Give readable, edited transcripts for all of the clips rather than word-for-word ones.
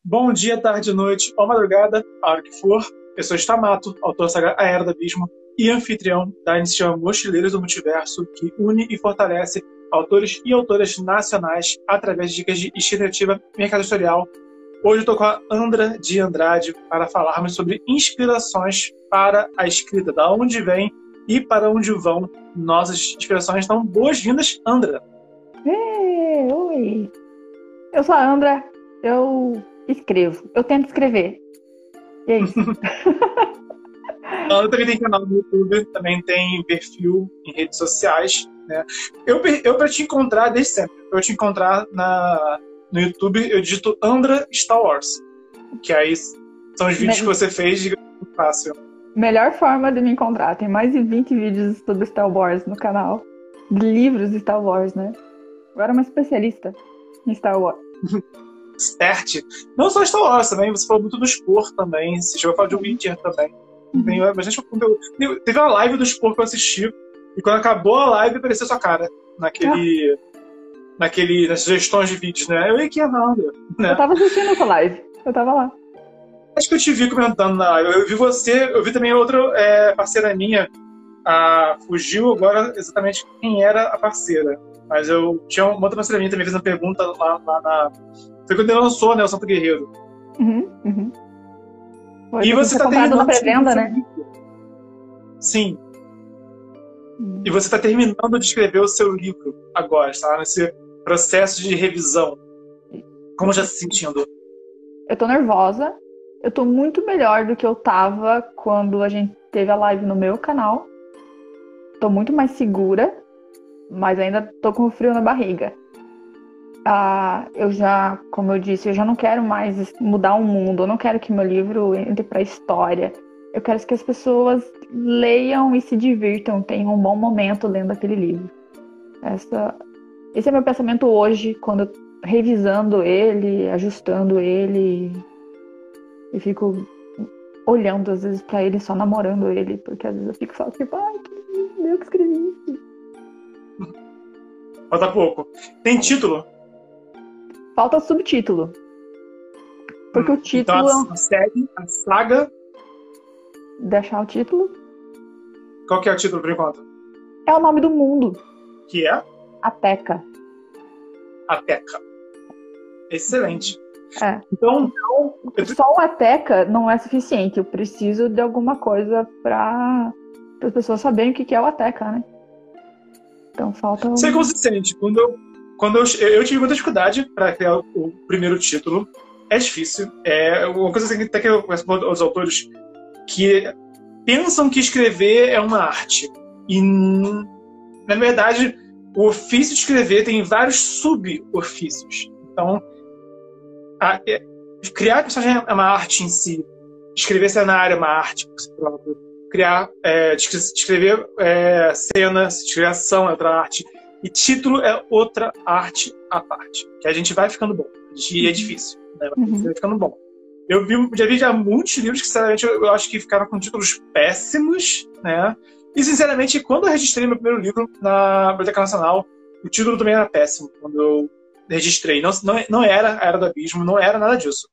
Bom dia, tarde, noite ou madrugada, a hora que for. Eu sou Stamato, autor da saga A Era do Abismo e anfitrião da iniciativa Mochileiros do Multiverso, que une e fortalece autores e autoras nacionais através de dicas de escrita criativa e mercado editorial. Hoje eu estou com a Andra de Andrade para falarmos sobre inspirações para a escrita, da onde vem e para onde vão nossas inspirações. Então, boas-vindas, Andra! Oi! Eu sou a Andra, eu escrevo, eu tento escrever. E é isso. A Andra também tem canal no YouTube, também tem perfil em redes sociais, né? Eu para te encontrar desde sempre, para eu te encontrar no YouTube, eu digito Andra Star Wars, que aí são os vídeos que você fez de fácil. Melhor forma de me encontrar, tem mais de 20 vídeos sobre Star Wars no canal, de livros de Star Wars, né? Agora uma especialista em Star Wars. Certo. Não só Star Wars também, você falou muito do Spor também, você chegou a falar de Witcher também. Tem bastante conteúdo. Teve uma live do Spor que eu assisti, e quando acabou a live apareceu sua cara nas sugestões de vídeos, né? Eu ia que nada, né? Eu tava assistindo essa live, eu tava lá. Acho que eu te vi comentando na live. Eu vi você, eu vi também outra parceira minha, a fugiu agora exatamente quem era a parceira. Mas eu tinha uma outra parceira minha também fez uma pergunta lá na. Foi quando ele lançou, né? O Santo Guerreiro. Foi, e você tá terminando na pré-venda, né? Sim. E você tá terminando de escrever o seu livro agora, tá? Nesse processo de revisão. Como já se sentindo? Eu tô nervosa. Eu tô muito melhor do que eu tava quando a gente teve a live no meu canal. Tô muito mais segura, mas ainda tô com frio na barriga. Eu já, como eu disse, eu já não quero mais mudar o mundo. Eu não quero que meu livro entre pra história. Eu quero que as pessoas leiam e se divirtam, tenham um bom momento lendo aquele livro. Esse é meu pensamento hoje, quando eu revisando ele, ajustando ele, e fico olhando às vezes pra ele, só namorando ele, porque às vezes eu fico só tipo, ai, eu que escrevi isso. Falta pouco. Tem título? Falta subtítulo. Porque o título... Então a série, a saga... Deixar o título? Qual que é o título, por enquanto? É o nome do mundo. Que é? Ateca. Ateca. Excelente. Então, só o Ateca não é suficiente. Eu preciso de alguma coisa para as pessoas saberem o que é o Ateca, né? Então falta... Ser consistente. Quando eu tive muita dificuldade para criar o primeiro título. É difícil. É uma coisa assim, até que eu conheço com os autores que pensam que escrever é uma arte. E, na verdade, o ofício de escrever tem vários sub-ofícios. Então, criar personagem é uma arte em si. Escrever cenário é uma arte por si próprio. Escrever cenas, escrever ação é outra arte. E título é outra arte à parte. Que a gente vai ficando bom. É difícil, né? Mas vai ficando bom. Já vi muitos livros que, sinceramente, eu acho que ficaram com títulos péssimos, né? E, sinceramente, quando eu registrei meu primeiro livro na Biblioteca Nacional, o título também era péssimo. Quando eu registrei. Não era A Era do Abismo, não era nada disso.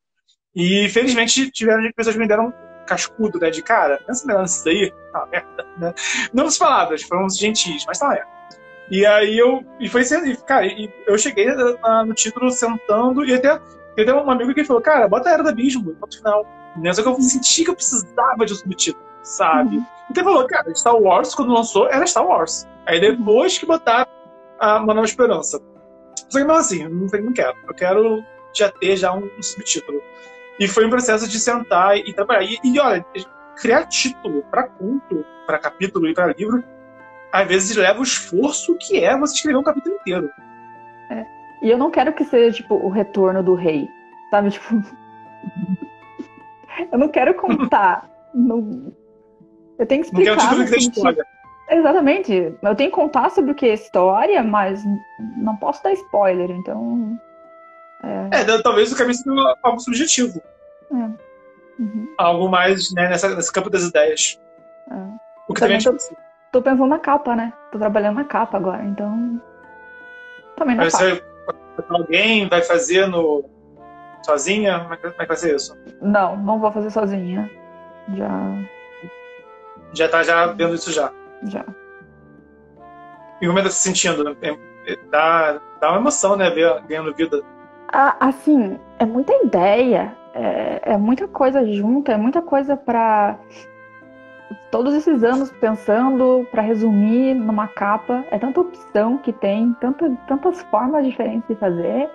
E, felizmente, tiveram pessoas que me deram cascudo, né? De cara, pensa melhor nisso daí. Tá merda, né? Não as palavras, foram gentis, mas tá merda. E aí eu cheguei no título sentando e até eu tenho um amigo que falou, cara, bota A Era do Abismo no final. Só que eu senti que eu precisava de um subtítulo, sabe? Então ele falou, cara, Star Wars, quando lançou, era Star Wars. Aí depois que botaram Uma Nova Esperança. Só que não assim, não quero. Eu quero já ter um subtítulo. E foi um processo de sentar e trabalhar. E olha, criar título para conto, para capítulo e para livro, às vezes leva o esforço que é você escrever um capítulo inteiro. E eu não quero que seja, tipo, o retorno do rei, sabe? Tipo... eu não quero contar. Eu tenho que explicar. Não quero título que tem história. Exatamente. Eu tenho que contar sobre o que é história, mas não posso dar spoiler, então... talvez o caminho seja algo subjetivo. Algo mais, né, nesse campo das ideias. O que também é difícil. Tô pensando na capa, né? Tô trabalhando na capa agora, então... Também não é fácil. Alguém vai fazer Sozinha? Como é que vai ser isso? Não vou fazer sozinha. Já tá já vendo isso já. Já. E como é que tá se sentindo? Dá uma emoção, né? Ver ganhando vida. Assim, é muita ideia, é muita coisa junta, é muita coisa pra todos esses anos pensando, pra resumir numa capa. É tanta opção que tem, tantas formas diferentes de fazer.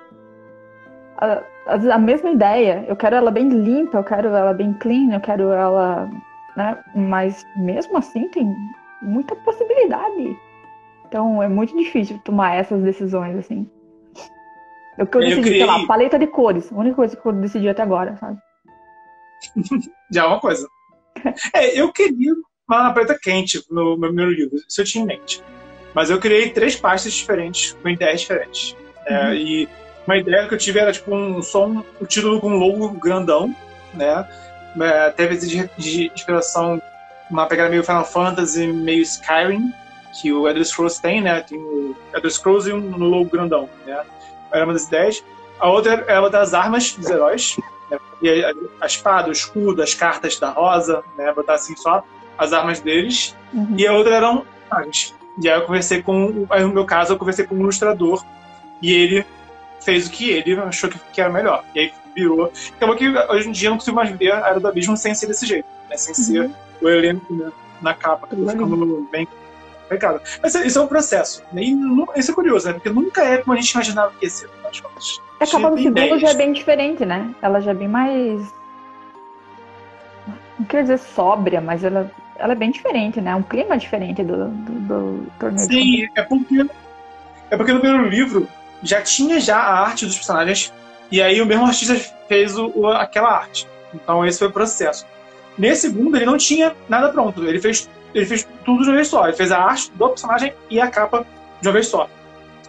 A mesma ideia, eu quero ela bem limpa, eu quero ela bem clean, eu quero ela, né? Mas mesmo assim tem muita possibilidade. Então é muito difícil tomar essas decisões, assim. O que eu decidi, sei lá, paleta de cores. A única coisa que eu decidi até agora, sabe? Já é uma coisa. Eu queria uma paleta quente no meu primeiro livro, isso eu tinha em mente. Mas eu criei 3 pastas diferentes, com ideias diferentes. E uma ideia que eu tive era tipo um título com um logo grandão, né? Teve de inspiração, uma pegada meio Final Fantasy, meio Skyrim, que o Elder Scrolls tem, né? Tem o Elder Scrolls e um logo grandão, né? Era uma das ideias. A outra era das armas dos heróis, né? E a espada, o escudo, as cartas da Rosa, né? Botar assim só as armas deles. E a outra eram personagens. E aí no meu caso, eu conversei com um ilustrador e ele fez o que ele achou que era melhor. E aí virou. Acabou que hoje em dia eu não consigo mais ver a Era do Abismo sem ser desse jeito, né? Sem ser o elenco, né? Na capa, ficando bem complicado. Mas isso é um processo. E isso é curioso, né? Porque nunca é como a gente imaginava que ia ser. A capa do segundo já é bem diferente, né? Ela já é bem mais... Não quero dizer sóbria, mas ela é bem diferente, né? Um clima diferente do torneio. Sim, é porque no primeiro livro já tinha a arte dos personagens e aí o mesmo artista fez aquela arte. Então esse foi o processo. Nesse segundo ele não tinha nada pronto. Ele fez tudo de uma vez só. Ele fez a arte do personagem e a capa de uma vez só.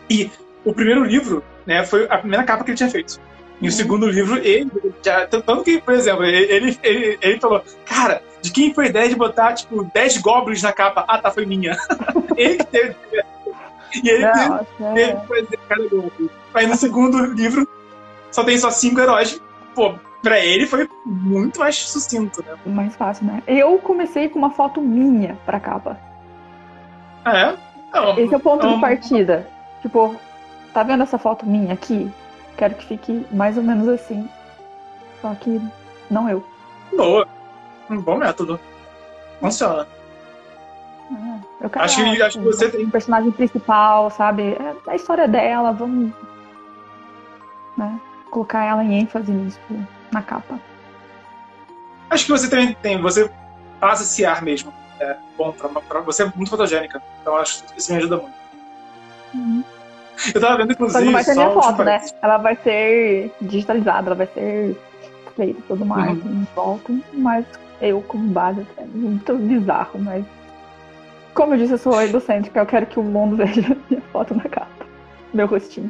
E o primeiro livro, né, foi a primeira capa que ele tinha feito. E o segundo livro, ele já... Tanto que, por exemplo, ele falou, cara, de quem foi a ideia de botar, tipo, 10 goblins na capa? Ah, tá, foi minha. Ele que teve... E ele teve que fazer cada goblin. Aí no segundo livro, só tem 5 heróis. Pô, pra ele foi muito mais sucinto, né? Mais fácil, né? Eu comecei com uma foto minha pra capa. É? Esse é o ponto de partida. Tipo, tá vendo essa foto minha aqui? Quero que fique mais ou menos assim. Só que não eu. Boa. Um bom método. Funciona. Eu quero, acho que você tem um personagem principal, sabe? É a história dela, vamos, né, colocar ela em ênfase nisso, na capa. Acho que você também tem. Você passa esse ar mesmo. É bom pra você, é muito fotogênica. Então acho que isso me ajuda muito. Eu tava vendo, inclusive. Só não vai ter minha foto, né? Ela vai ser digitalizada, ela vai ser feita todo mais em volta, mas eu como base é muito bizarro, mas como eu disse, eu sou egocêntrica, eu quero que o mundo veja minha foto na capa, meu rostinho.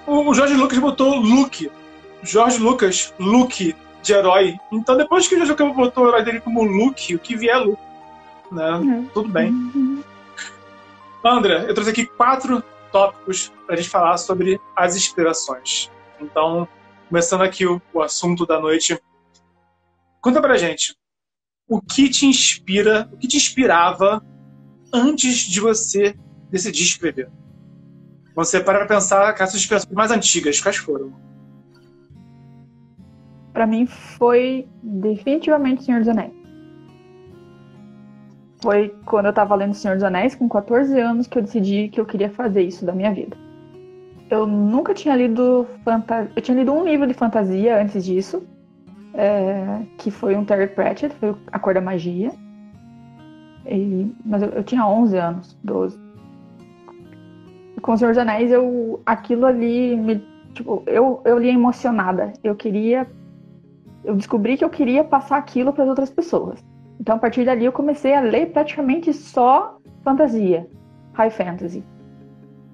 O Jorge Lucas botou look. Jorge Lucas, look de herói. Então depois que o Jorge Lucas botou o herói dele como look, o que vier é look. Né? Tudo bem. André, eu trouxe aqui 4 tópicos para a gente falar sobre as inspirações. Então, começando aqui o assunto da noite, conta pra gente o que te inspira, o que te inspirava antes de você decidir escrever. Você para pensar que essas inspirações mais antigas, quais foram? Para mim foi definitivamente Senhor dos Anéis. Foi quando eu tava lendo Senhor dos Anéis, com 14 anos, que eu decidi que eu queria fazer isso da minha vida. Eu nunca tinha lido fantasia. Eu tinha lido um livro de fantasia antes disso, que foi um Terry Pratchett, foi A Cor da Magia. Mas eu tinha 11 anos, 12. E com o Senhor dos Anéis, aquilo ali eu li emocionada. Eu descobri que eu queria passar aquilo para as outras pessoas. Então, a partir dali, eu comecei a ler praticamente só fantasia, high fantasy.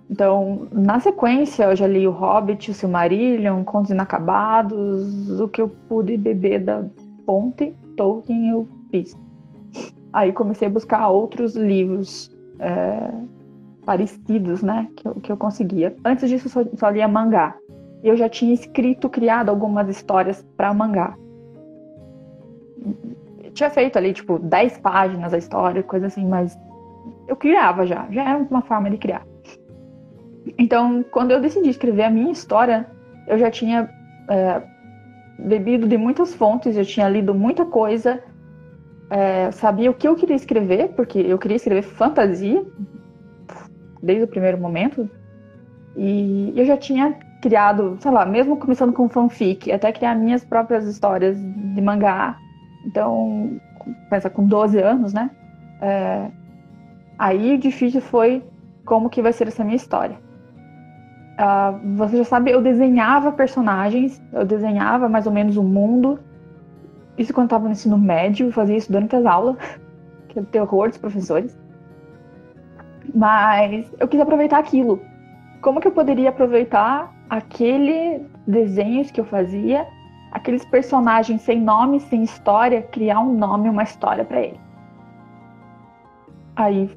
Então, na sequência, eu já li O Hobbit, O Silmarillion, Contos Inacabados, o que eu pude beber da fonte, Tolkien, eu fiz. Aí comecei a buscar outros livros parecidos, né, que eu conseguia. Antes disso, eu só lia mangá. e eu já tinha criado algumas histórias para mangá. Eu tinha feito ali, tipo, 10 páginas a história, coisa assim, mas eu criava já era uma forma de criar. Então, quando eu decidi escrever a minha história, eu já tinha bebido de muitas fontes, eu tinha lido muita coisa, sabia o que eu queria escrever, porque eu queria escrever fantasia, desde o primeiro momento, e eu já tinha criado, sei lá, mesmo começando com fanfic, até criar minhas próprias histórias de mangá. Então, pensa, com 12 anos, né? Aí o difícil foi como que vai ser essa minha história. Você já sabe, eu desenhava personagens, eu desenhava mais ou menos o mundo. Isso quando eu estava no ensino médio, eu fazia isso durante as aulas, que é o terror dos professores. Mas eu quis aproveitar aquilo. Como que eu poderia aproveitar aqueles desenhos que eu fazia, aqueles personagens sem nome, sem história, criar um nome, uma história para ele? Aí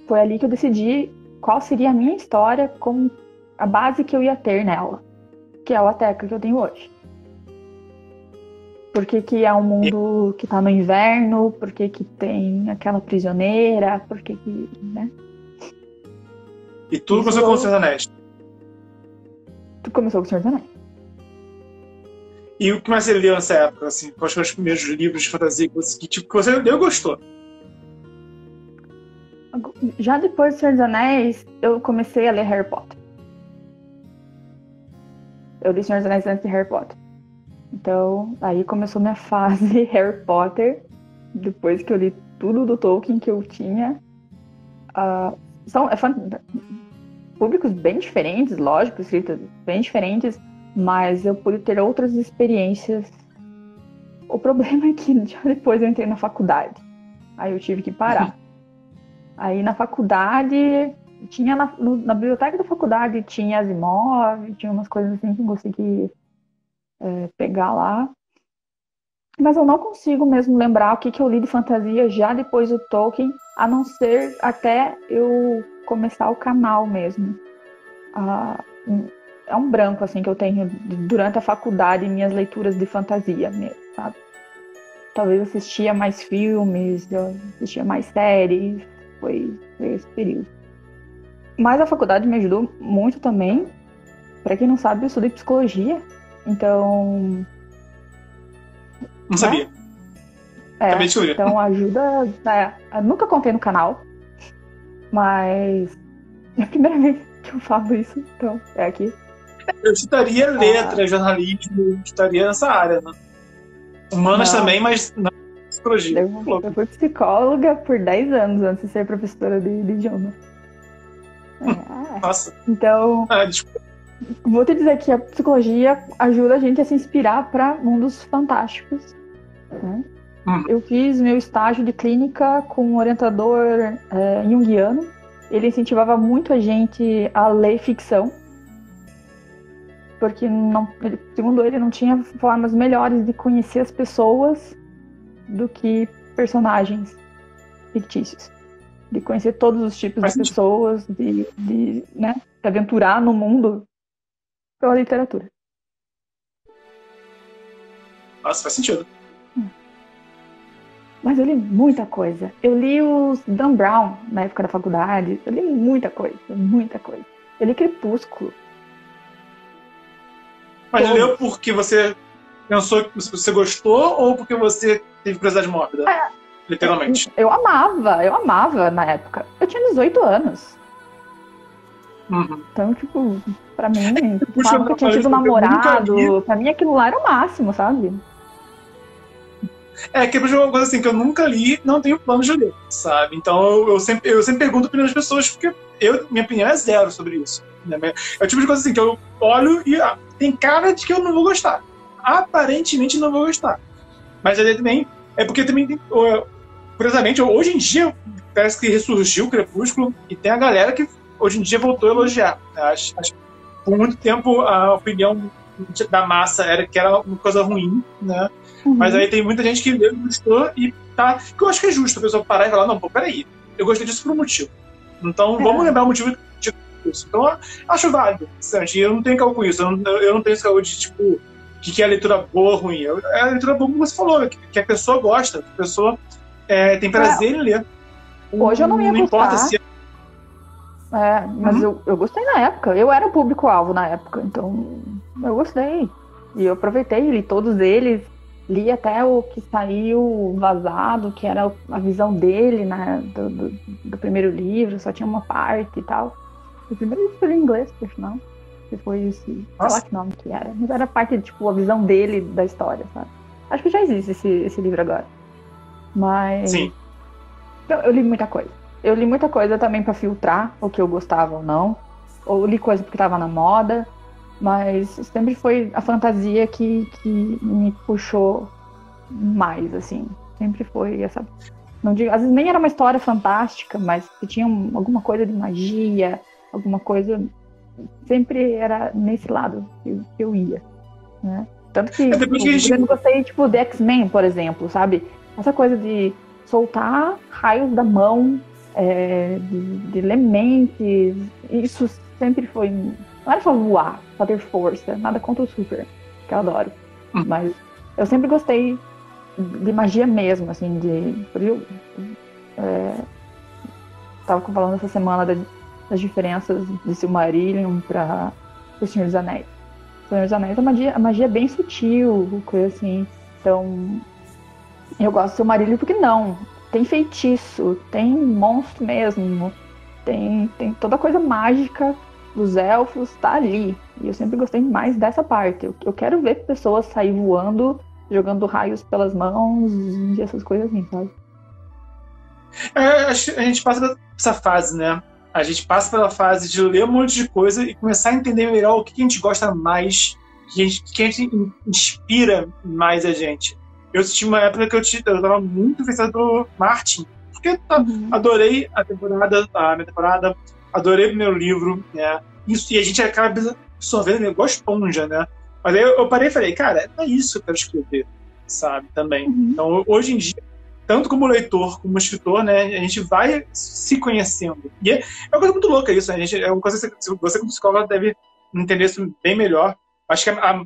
foi ali que eu decidi qual seria a minha história com a base que eu ia ter nela, que é a Wateca que eu tenho hoje. Por que é um mundo que tá no inverno? Por que tem aquela prisioneira? Por que, né? E tudo começou com o Senhor dos Anéis. Tudo começou com o Senhor dos Anéis. E o que mais você leu nessa época? Assim, quais foram os primeiros livros de fantasia que você leu e gostou? Já depois do Senhor dos Anéis, eu comecei a ler Harry Potter. Eu li Senhor dos Anéis antes de Harry Potter. Então, aí começou minha fase Harry Potter. Depois que eu li tudo do Tolkien que eu tinha. São públicos bem diferentes, lógico, escritos bem diferentes, mas eu pude ter outras experiências. O problema é que já depois eu entrei na faculdade. Aí eu tive que parar. Aí na faculdade, tinha na biblioteca da faculdade, tinha Asimov, tinha umas coisas assim que eu consegui pegar lá. Mas eu não consigo mesmo lembrar o que eu li de fantasia já depois do Tolkien, a não ser até eu começar o canal mesmo. É um branco assim que eu tenho durante a faculdade, minhas leituras de fantasia mesmo, sabe? Talvez eu assistia mais filmes, eu assistia mais séries, foi esse período. Mas a faculdade me ajudou muito também. Pra quem não sabe, eu estudei psicologia, então... Não sabia. Acabei de descobrir. Então ajuda... eu nunca contei no canal, mas é a primeira vez que eu falo isso, então é aqui. Eu estudaria letras, jornalismo, estudaria nessa área, né? Humanas também, mas não psicologia. Eu fui psicóloga por 10 anos antes de ser professora de idioma. Nossa. Então, vou te dizer que a psicologia ajuda a gente a se inspirar para mundos fantásticos. Né? Eu fiz meu estágio de clínica com um orientador junguiano. Ele incentivava muito a gente a ler ficção, porque segundo ele não tinha formas melhores de conhecer as pessoas do que personagens fictícios, de conhecer todos os tipos de pessoas, de aventurar no mundo pela literatura. Nossa, faz sentido. Mas eu li muita coisa. Eu li os Dan Brown na época da faculdade. Eu li muita coisa, muita coisa. Eu li Crepúsculo. Mas leu porque você pensou que você gostou ou porque você teve curiosidade mórbida? Literalmente. Eu amava na época. Eu tinha 18 anos. Então, tipo, pra mim, falam que eu tinha tido um namorado. Pra mim, aquilo lá era o máximo, sabe? Que é uma coisa assim que eu nunca li, não tenho plano de ler, sabe? Então eu sempre pergunto a opinião das pessoas, porque minha opinião é zero sobre isso. Né? É o tipo de coisa assim que eu olho e tem cara de que eu não vou gostar. Aparentemente não vou gostar. Mas aí também, porque também tem, curiosamente, hoje em dia parece que ressurgiu o Crepúsculo e tem a galera que hoje em dia voltou a elogiar. Acho que por muito tempo a opinião da massa era que era uma coisa ruim, né? Mas aí tem muita gente que leu e gostou e tá... Que eu acho que é justo a pessoa parar e falar, não, pô, peraí, eu gostei disso por um motivo. Então vamos lembrar o motivo que isso. Então, eu acho válido, Sanji. Eu não tenho calma com isso. Eu não tenho esse calma de, tipo, o que é a leitura boa ou ruim. É a leitura boa, como você falou, que a pessoa gosta, que a pessoa tem prazer em ler. Hoje eu não ia importa se... mas eu gostei na época. Eu era o público-alvo na época, então eu gostei. E eu aproveitei, li todos eles. Li até o que saiu vazado, que era a visão dele, né, do primeiro livro, só tinha uma parte e tal. O primeiro livro foi em inglês, por final. Que foi esse, sei lá que nome que era. Mas era parte, tipo, a visão dele da história, sabe? Acho que já existe esse livro agora. Mas... Sim. Então, eu li muita coisa. Eu li muita coisa também pra filtrar o que eu gostava ou não. Ou li coisa porque tava na moda. Mas sempre foi a fantasia que me puxou mais, assim. Sempre foi essa... Não digo, às vezes nem era uma história fantástica, mas que tinha alguma coisa de magia, alguma coisa... Sempre era nesse lado que eu ia, né? Tanto que eu não gostei, tipo, de X-Men, por exemplo, sabe? Essa coisa de soltar raios da mão, de elementes, isso sempre foi... Não era só voar, só ter força, nada contra o Super, que eu adoro. Mas eu sempre gostei de magia mesmo, assim, tava falando essa semana das diferenças de Silmarillion para o Senhor dos Anéis. O Senhor dos Anéis é a magia é bem sutil, coisa assim. Então, eu gosto do Silmarillion porque não. Tem feitiço, tem monstro mesmo, tem toda coisa mágica dos elfos, tá ali. E eu sempre gostei mais dessa parte. Eu quero ver pessoas sair voando, jogando raios pelas mãos e essas coisas assim, sabe? A gente passa por essa fase, né? A gente passa pela fase de ler um monte de coisa e começar a entender melhor o que a gente gosta mais, que a gente inspira mais a gente. Eu tive uma época que eu estava muito influenciado pelo Martin, porque eu adorei a minha temporada, adorei o primeiro livro, né? Isso, e a gente acaba absorvendo igual esponja, né? Mas aí eu parei e falei, cara, é isso que eu quero escrever, sabe? Também. Então, hoje em dia, tanto como leitor, como escritor, né? A gente vai se conhecendo. E é uma coisa muito louca isso, né? É uma coisa que você, como psicólogo, deve entender isso bem melhor. Acho que a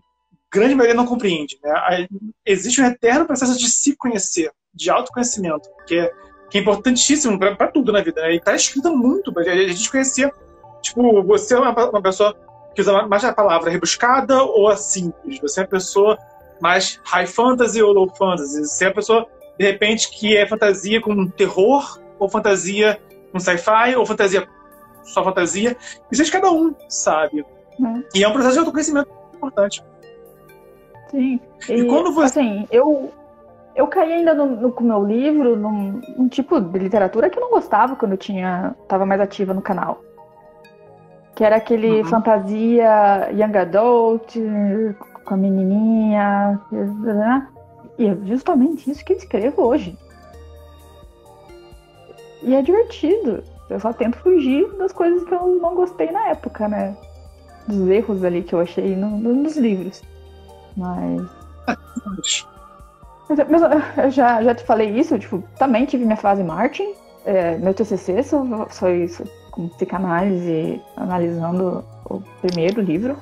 grande maioria não compreende, né? Existe um eterno processo de se conhecer, de autoconhecimento, que é importantíssimo para tudo na vida, né? E está escrito muito para a gente conhecer. Tipo, você é uma pessoa que usa mais a palavra rebuscada ou a simples. Você é uma pessoa mais high fantasy ou low fantasy. Você é uma pessoa, de repente, que é fantasia com terror, ou fantasia com sci-fi, ou fantasia só fantasia. Isso é de cada um, sabe? E é um processo de autoconhecimento importante. Sim. E quando você... Assim, eu caí ainda com o meu livro num tipo de literatura que eu não gostava quando eu tava mais ativa no canal. Que era aquele fantasia young adult, com a menininha. E é justamente isso que eu escrevo hoje. E é divertido. Eu só tento fugir das coisas que eu não gostei na época, né? Dos erros ali que eu achei nos livros. Mas eu já te falei isso, tipo, também tive minha fase Martin. Meu TCC foi isso, com psicanálise, analisando o primeiro livro,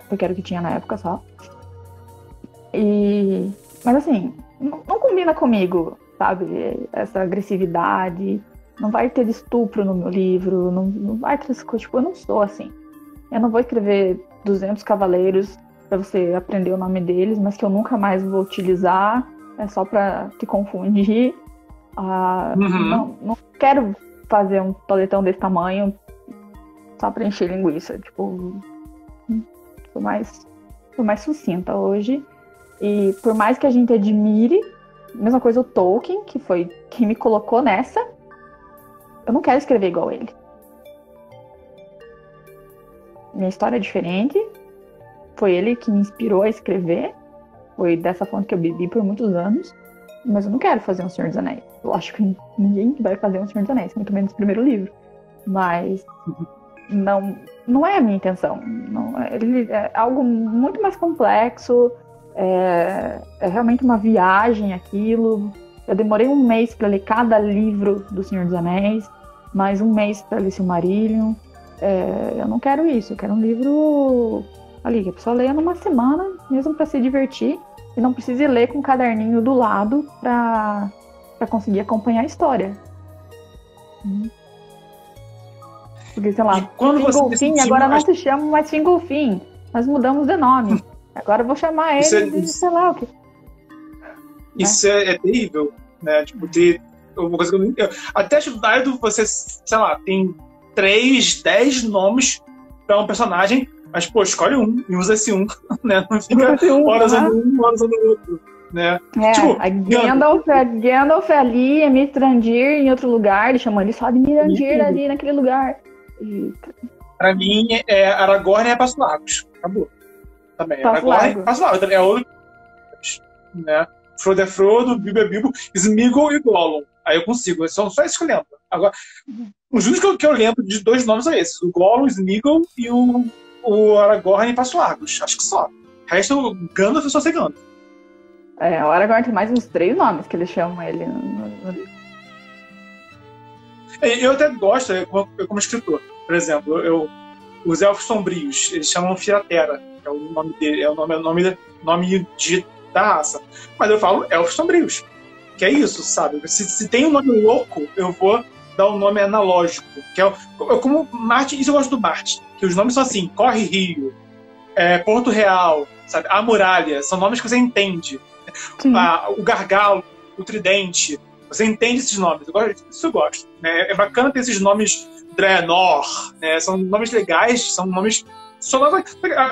porque era o que tinha na época só. Mas assim, não combina comigo, sabe? Essa agressividade, não vai ter estupro no meu livro, não vai ter essas coisas, tipo, eu não sou assim. Eu não vou escrever 200 cavaleiros pra você aprender o nome deles, mas que eu nunca mais vou utilizar, é só pra te confundir. Não quero fazer um toletão desse tamanho só pra encher linguiça. Tipo, tô mais sucinta hoje. E por mais que a gente admire, mesma coisa o Tolkien, que foi quem me colocou nessa, eu não quero escrever igual ele. Minha história é diferente. Foi ele que me inspirou a escrever. Foi dessa fonte que eu bebi por muitos anos. Mas eu não quero fazer um Senhor dos Anéis. Eu acho que ninguém vai fazer um Senhor dos Anéis, muito menos o primeiro livro. Mas não é a minha intenção. Ele é algo muito mais complexo. É realmente uma viagem aquilo. Eu demorei 1 mês para ler cada livro do Senhor dos Anéis. Mais 1 mês para ler Silmarillion. Eu não quero isso, eu quero um livro ali, que a pessoa leia numa semana, mesmo para se divertir, e não precise ler com um caderninho do lado para conseguir acompanhar a história. Porque, sei lá, Fingolfin agora não se chama mais Fingolfin, nós mudamos de nome. Agora eu vou chamar ele de sei lá o que. Isso é terrível, né? Tipo, ter uma coisa que eu até acho válido você, sei lá, tem 3, 10 nomes para um personagem, mas, pô, escolhe um e usa esse um, né? Não fica horas usando um, horas usando o outro, né? Tipo, Gandalf ali, é Mithrandir em outro lugar, ele chamou ele só de Mithrandir ali naquele lugar. Pra mim, Aragorn é Passo Largos. Acabou. Também. Aragorn é Passo Largos. Também é outro. Né? Frodo é Frodo, Bilbo é Bilbo, Sméagol e Gollum. Aí eu consigo. São só esses que eu lembro. Agora, os únicos que eu lembro de 2 nomes são esses. O Gollum, Sméagol e o Aragorn em Passo Largos. Acho que só. O resto, o Gandalf, eu só sei Gandalf. O Aragorn tem mais uns 3 nomes que eles chamam ele no livro. Eu até gosto, como escritor. Por exemplo, os Elfos Sombrios, eles chamam Firatera, que é o nome dele, é o nome da raça. Mas eu falo Elfos Sombrios, que é isso, sabe? Se tem um nome louco, eu vou dar um nome analógico, que é como Marte. Isso eu gosto do Marte, que os nomes são assim: Corre Rio, Porto Real, sabe? A Muralha, são nomes que você entende. O Gargalo, o Tridente, você entende esses nomes. Isso eu gosto, né? É bacana ter esses nomes. Draenor, né? São nomes legais, são nomes.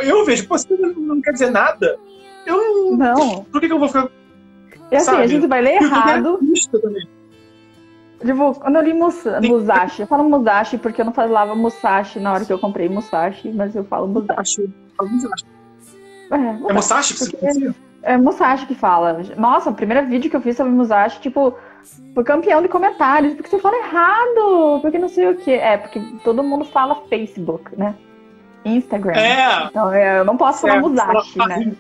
Eu vejo, pô, você não quer dizer nada. Não. Por que eu vou ficar. E assim, a gente vai ler errado. Tipo, quando eu li Musashi, eu falo Musashi porque eu não falava Musashi na hora que eu comprei Musashi, mas eu falo Musashi. É Musashi que você conhecia? É Musashi que fala. Nossa, o primeiro vídeo que eu fiz sobre Musashi, tipo, foi campeão de comentários, porque você fala errado, porque não sei o que. Porque todo mundo fala Facebook, né? Instagram. Então eu não posso falar Musashi, né?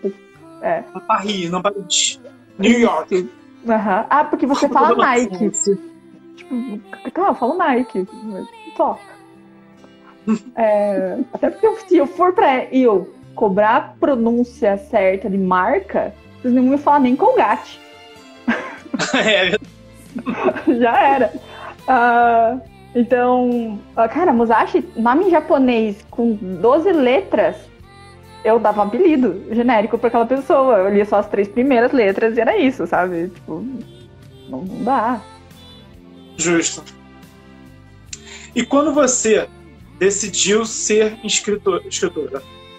Paris, não Paris. New York. Porque você fala Nike. Tipo, eu falo Nike. Só. Até porque se eu for pra eu cobrar a pronúncia certa de marca, vocês não vão me falar nem Colgate. Já era. Então, cara, Musashi, nome em japonês com 12 letras, eu dava um apelido genérico pra aquela pessoa. Eu lia só as 3 primeiras letras e era isso, sabe? Tipo, não dá. Justo. E quando você decidiu ser escritora,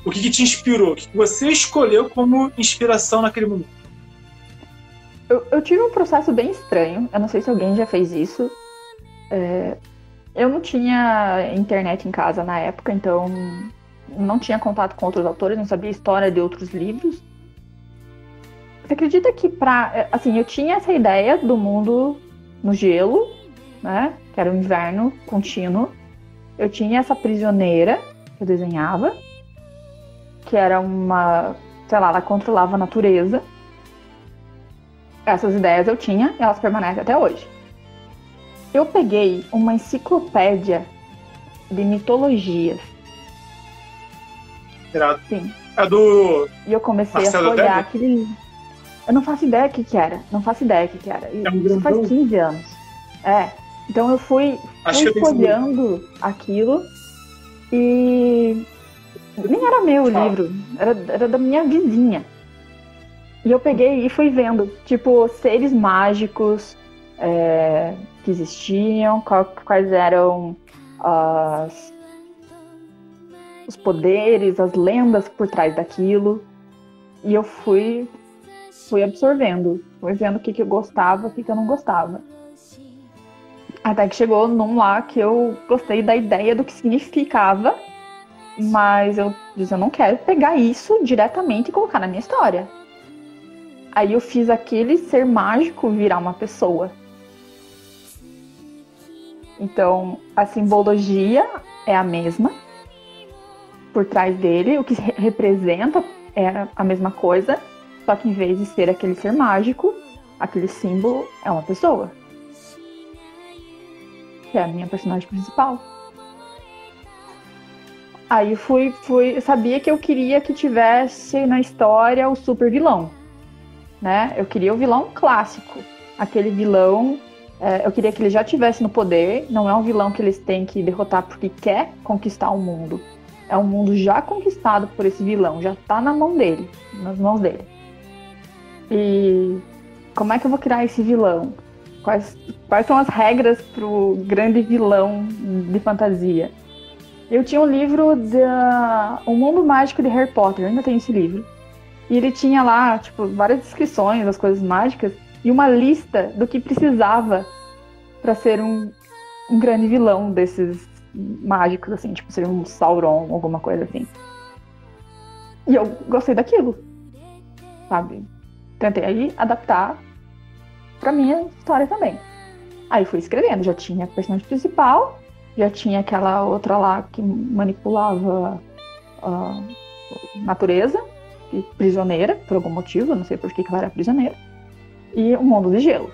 o que te inspirou? O que você escolheu como inspiração naquele momento? Eu tive um processo bem estranho. Eu não sei se alguém já fez isso. Eu não tinha internet em casa na época, então não tinha contato com outros autores, não sabia a história de outros livros. Você acredita que eu tinha essa ideia do mundo no gelo, né? Que era o inverno contínuo. Eu tinha essa prisioneira que eu desenhava, que era uma, sei lá, ela controlava a natureza. Essas ideias eu tinha e elas permanecem até hoje. Eu peguei uma enciclopédia de mitologias. Irado. Sim. É do... E eu comecei Marcelo a folhear Weber? aquele livro. Eu não faço ideia o que era. Isso faz 15 anos. Então eu fui folheando aquilo e... Nem era meu o livro. Era da minha vizinha. E eu peguei e fui vendo, tipo, seres mágicos que existiam, quais eram os poderes, as lendas por trás daquilo. E eu fui absorvendo, fui vendo o que eu gostava, o que eu não gostava. Até que chegou num lá que eu gostei da ideia do que significava, mas eu disse, eu não quero pegar isso diretamente e colocar na minha história. Aí eu fiz aquele ser mágico virar uma pessoa. Então, a simbologia é a mesma por trás dele, o que representa é a mesma coisa, só que em vez de ser aquele ser mágico, aquele símbolo é uma pessoa. Que é a minha personagem principal. Aí sabia que eu queria que tivesse na história o super vilão, né? Eu queria o vilão clássico, aquele vilão, eu queria que ele já tivesse no poder, não é um vilão que eles têm que derrotar porque quer conquistar o mundo. É um mundo já conquistado por esse vilão, já tá na mão dele, nas mãos dele. E como é que eu vou criar esse vilão? Quais são as regras pro grande vilão de fantasia? Eu tinha um livro O Mundo Mágico de Harry Potter, eu ainda tenho esse livro. E ele tinha lá, tipo, várias descrições das coisas mágicas e uma lista do que precisava para ser um grande vilão desses mágicos, assim, tipo, ser um Sauron, alguma coisa assim. E eu gostei daquilo, sabe? Tentei aí adaptar pra minha história também. Aí fui escrevendo, já tinha a personagem principal, já tinha aquela outra lá que manipulava a natureza, e prisioneira, por algum motivo, não sei por que ela era prisioneira, e o mundo de gelo.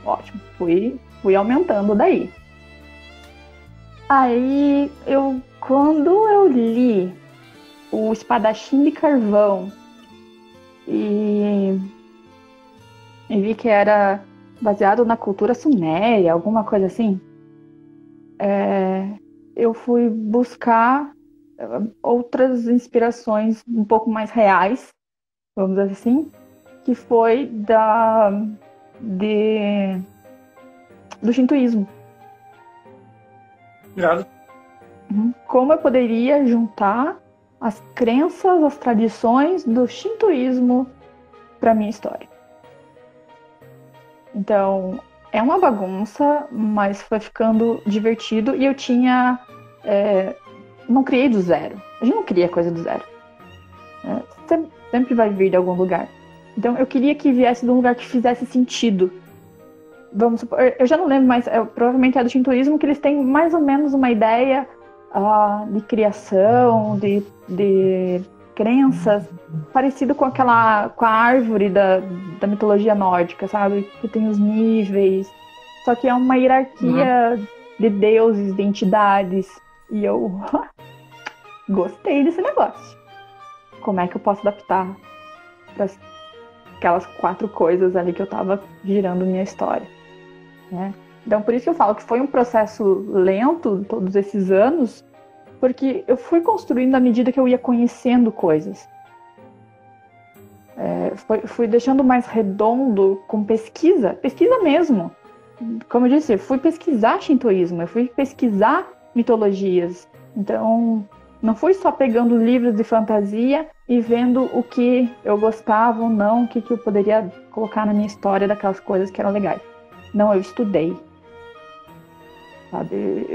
Ótimo, fui aumentando daí. Aí, quando eu li o Espadachim de Carvão e vi que era baseado na cultura suméria, alguma coisa assim, eu fui buscar outras inspirações um pouco mais reais, vamos dizer assim, que foi do shintoísmo. Obrigado. Como eu poderia juntar as crenças, as tradições do shintoísmo para minha história. Então, é uma bagunça, mas foi ficando divertido e eu tinha... não criei do zero. A gente não cria coisa do zero. Sempre vai vir de algum lugar. Então, eu queria que viesse de um lugar que fizesse sentido. Vamos supor, eu já não lembro, mas provavelmente é do shintoísmo que eles têm mais ou menos uma ideia de criação, de crenças, parecido com a árvore da mitologia nórdica, sabe? Que tem os níveis. Só que é uma hierarquia de deuses, de entidades. E eu gostei desse negócio. Como é que eu posso adaptar para aquelas 4 coisas ali que eu tava girando minha história, né? Então, por isso que eu falo que foi um processo lento todos esses anos, porque eu fui construindo à medida que eu ia conhecendo coisas. Fui deixando mais redondo com pesquisa mesmo. Como eu disse, eu fui pesquisar shintoísmo, eu fui pesquisar mitologias. Então, não fui só pegando livros de fantasia e vendo o que eu gostava ou não, o que eu poderia colocar na minha história daquelas coisas que eram legais. Não, eu estudei. Sabe,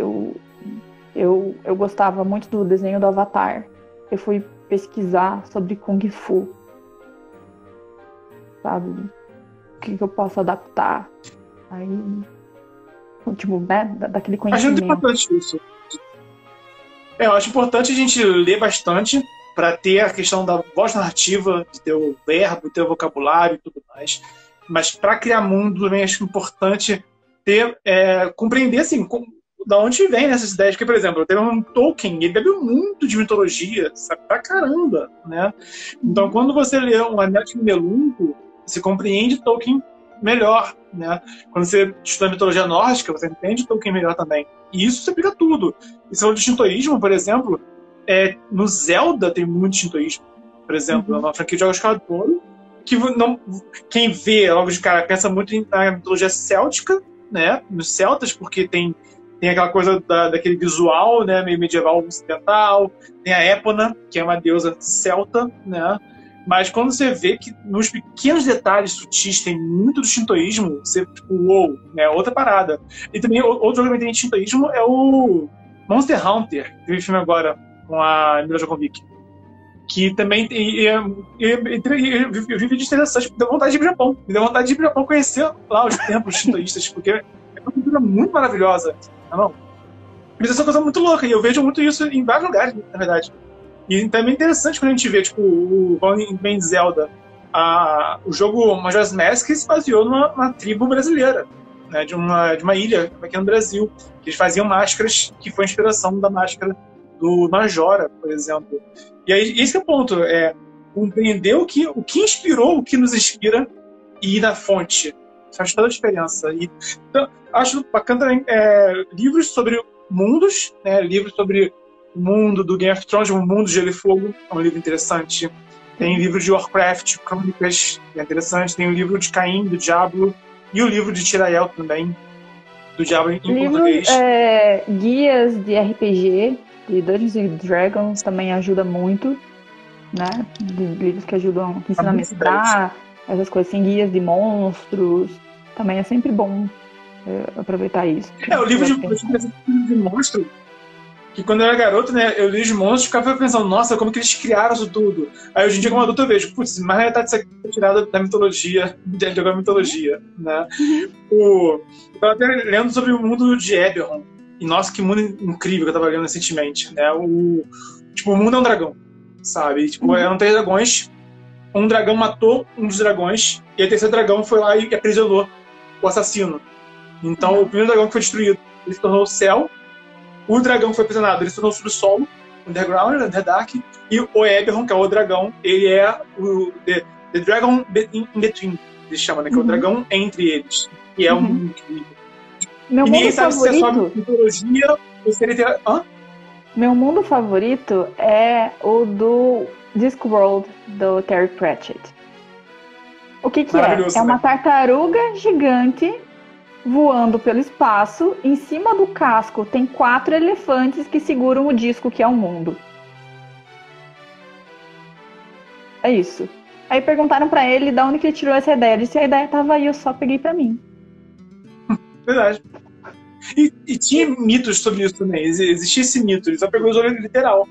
eu gostava muito do desenho do Avatar. Eu fui pesquisar sobre Kung Fu. Sabe, o que eu posso adaptar. Aí, tipo, né, daquele conhecimento. Acho importante isso. Eu acho importante a gente ler bastante para ter a questão da voz narrativa, de ter o verbo, ter o vocabulário e tudo mais. Mas para criar mundo também acho importante ter, compreender assim, da onde vem essas ideias. Porque, por exemplo, tem um Tolkien, ele bebe muito de mitologia, sabe? Pra caramba, né? Então, quando você lê um Anel de Nibelungo, você compreende Tolkien melhor, né? Quando você estuda mitologia nórdica, você entende Tolkien melhor também. E isso se aplica a tudo. E se for de shintoísmo, por exemplo, no Zelda tem muito shintoísmo. Por exemplo, na franquia de Jogos Caldoro, que quem vê logo de cara pensa muito na mitologia céltica, né? Nos celtas, porque tem aquela coisa daquele visual, né? Meio medieval ocidental. Tem a Épona, que é uma deusa celta, né? Mas quando você vê que nos pequenos detalhes sutis tem muito do shintoísmo, você, tipo, uou, né? Outra parada. E também, outro jogo que tem de shintoísmo é o Monster Hunter, que teve filme agora com a Mila Jovovich. Que também eu vi vídeos interessantes, me deu vontade de ir pro Japão. Me deu vontade de ir pro Japão conhecer lá os templos shintoístas, porque é uma cultura muito maravilhosa. Não? Mas isso é uma coisa muito louca, e eu vejo muito isso em vários lugares, na verdade. E também é interessante quando a gente vê, tipo, o Van Zelda, o jogo Majora's Mask se baseou numa tribo brasileira, né, de uma ilha aqui no Brasil, que eles faziam máscaras, que foi a inspiração da máscara do Majora, por exemplo. E aí, esse é o ponto, compreender o que inspirou, o que nos inspira e ir na fonte. Faz toda a diferença. E, então, acho bacana também livros sobre mundos, né? Livros sobre o mundo do Game of Thrones, o mundo de Gelo e Fogo, é um livro interessante. Tem livro de Warcraft, Crônicas, que é interessante. Tem o livro de Caim, do Diablo, e o livro de Tirael também, do Diablo em português. Guias de RPG, de Dungeons and Dragons, também ajuda muito, né? Livros que ajudam, que ensinam a mestrar, essas coisas assim, guias de monstros. Também é sempre bom aproveitar isso. O livro de monstro, que quando eu era garoto, né, eu li os monstros e ficava pensando, nossa, como que eles criaram isso tudo? Aí hoje em dia, como adulto, eu vejo, putz, mas na realidade isso aqui é tirado da mitologia, de alguma mitologia, né? Eu tava até lendo sobre o mundo de Eberron, e nossa, que mundo incrível que eu tava lendo recentemente, né? O mundo é um dragão, sabe? Eram 3 dragões, um dragão matou um dos dragões, e o terceiro dragão foi lá e aprisionou o assassino. Então, o primeiro dragão que foi destruído, ele se tornou o céu. O dragão que foi aprisionado, ele se tornou o subsolo, Underground, Underdark. E o Eberron, que é o dragão, ele é o The Dragon in Between, eles chamam, né? Que é o dragão entre eles. E é um mundo incrível. Meu mundo favorito... mitologia, Meu mundo favorito é o do Discworld, do Terry Pratchett. O que é? É uma tartaruga gigante voando pelo espaço. Em cima do casco tem 4 elefantes que seguram o disco que é o mundo. É isso. Aí perguntaram pra ele de onde que ele tirou essa ideia. Ele disse, a ideia tava aí, eu só peguei pra mim. Verdade. E tinha mitos sobre isso também. Existia esse mito, ele só pegou o literal.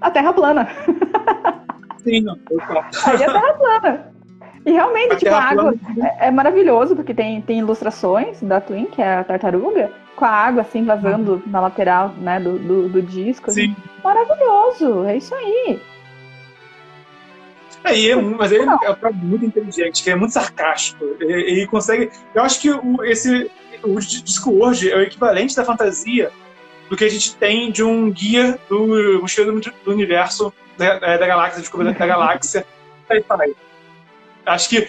A Terra plana. Sim, não. Aí a Terra plana. E realmente, a água é maravilhoso, porque tem ilustrações da Twin, que é a tartaruga, com a água assim vazando na lateral, né, do disco. Sim. Assim. Maravilhoso, é isso aí. Mas ele é muito inteligente, que é muito sarcástico. Ele consegue. Eu acho que o Discworld é o equivalente da fantasia do que a gente tem de um guia do Mochileiro do Universo, da galáxia, descoberta da galáxia, sci-fi. Acho que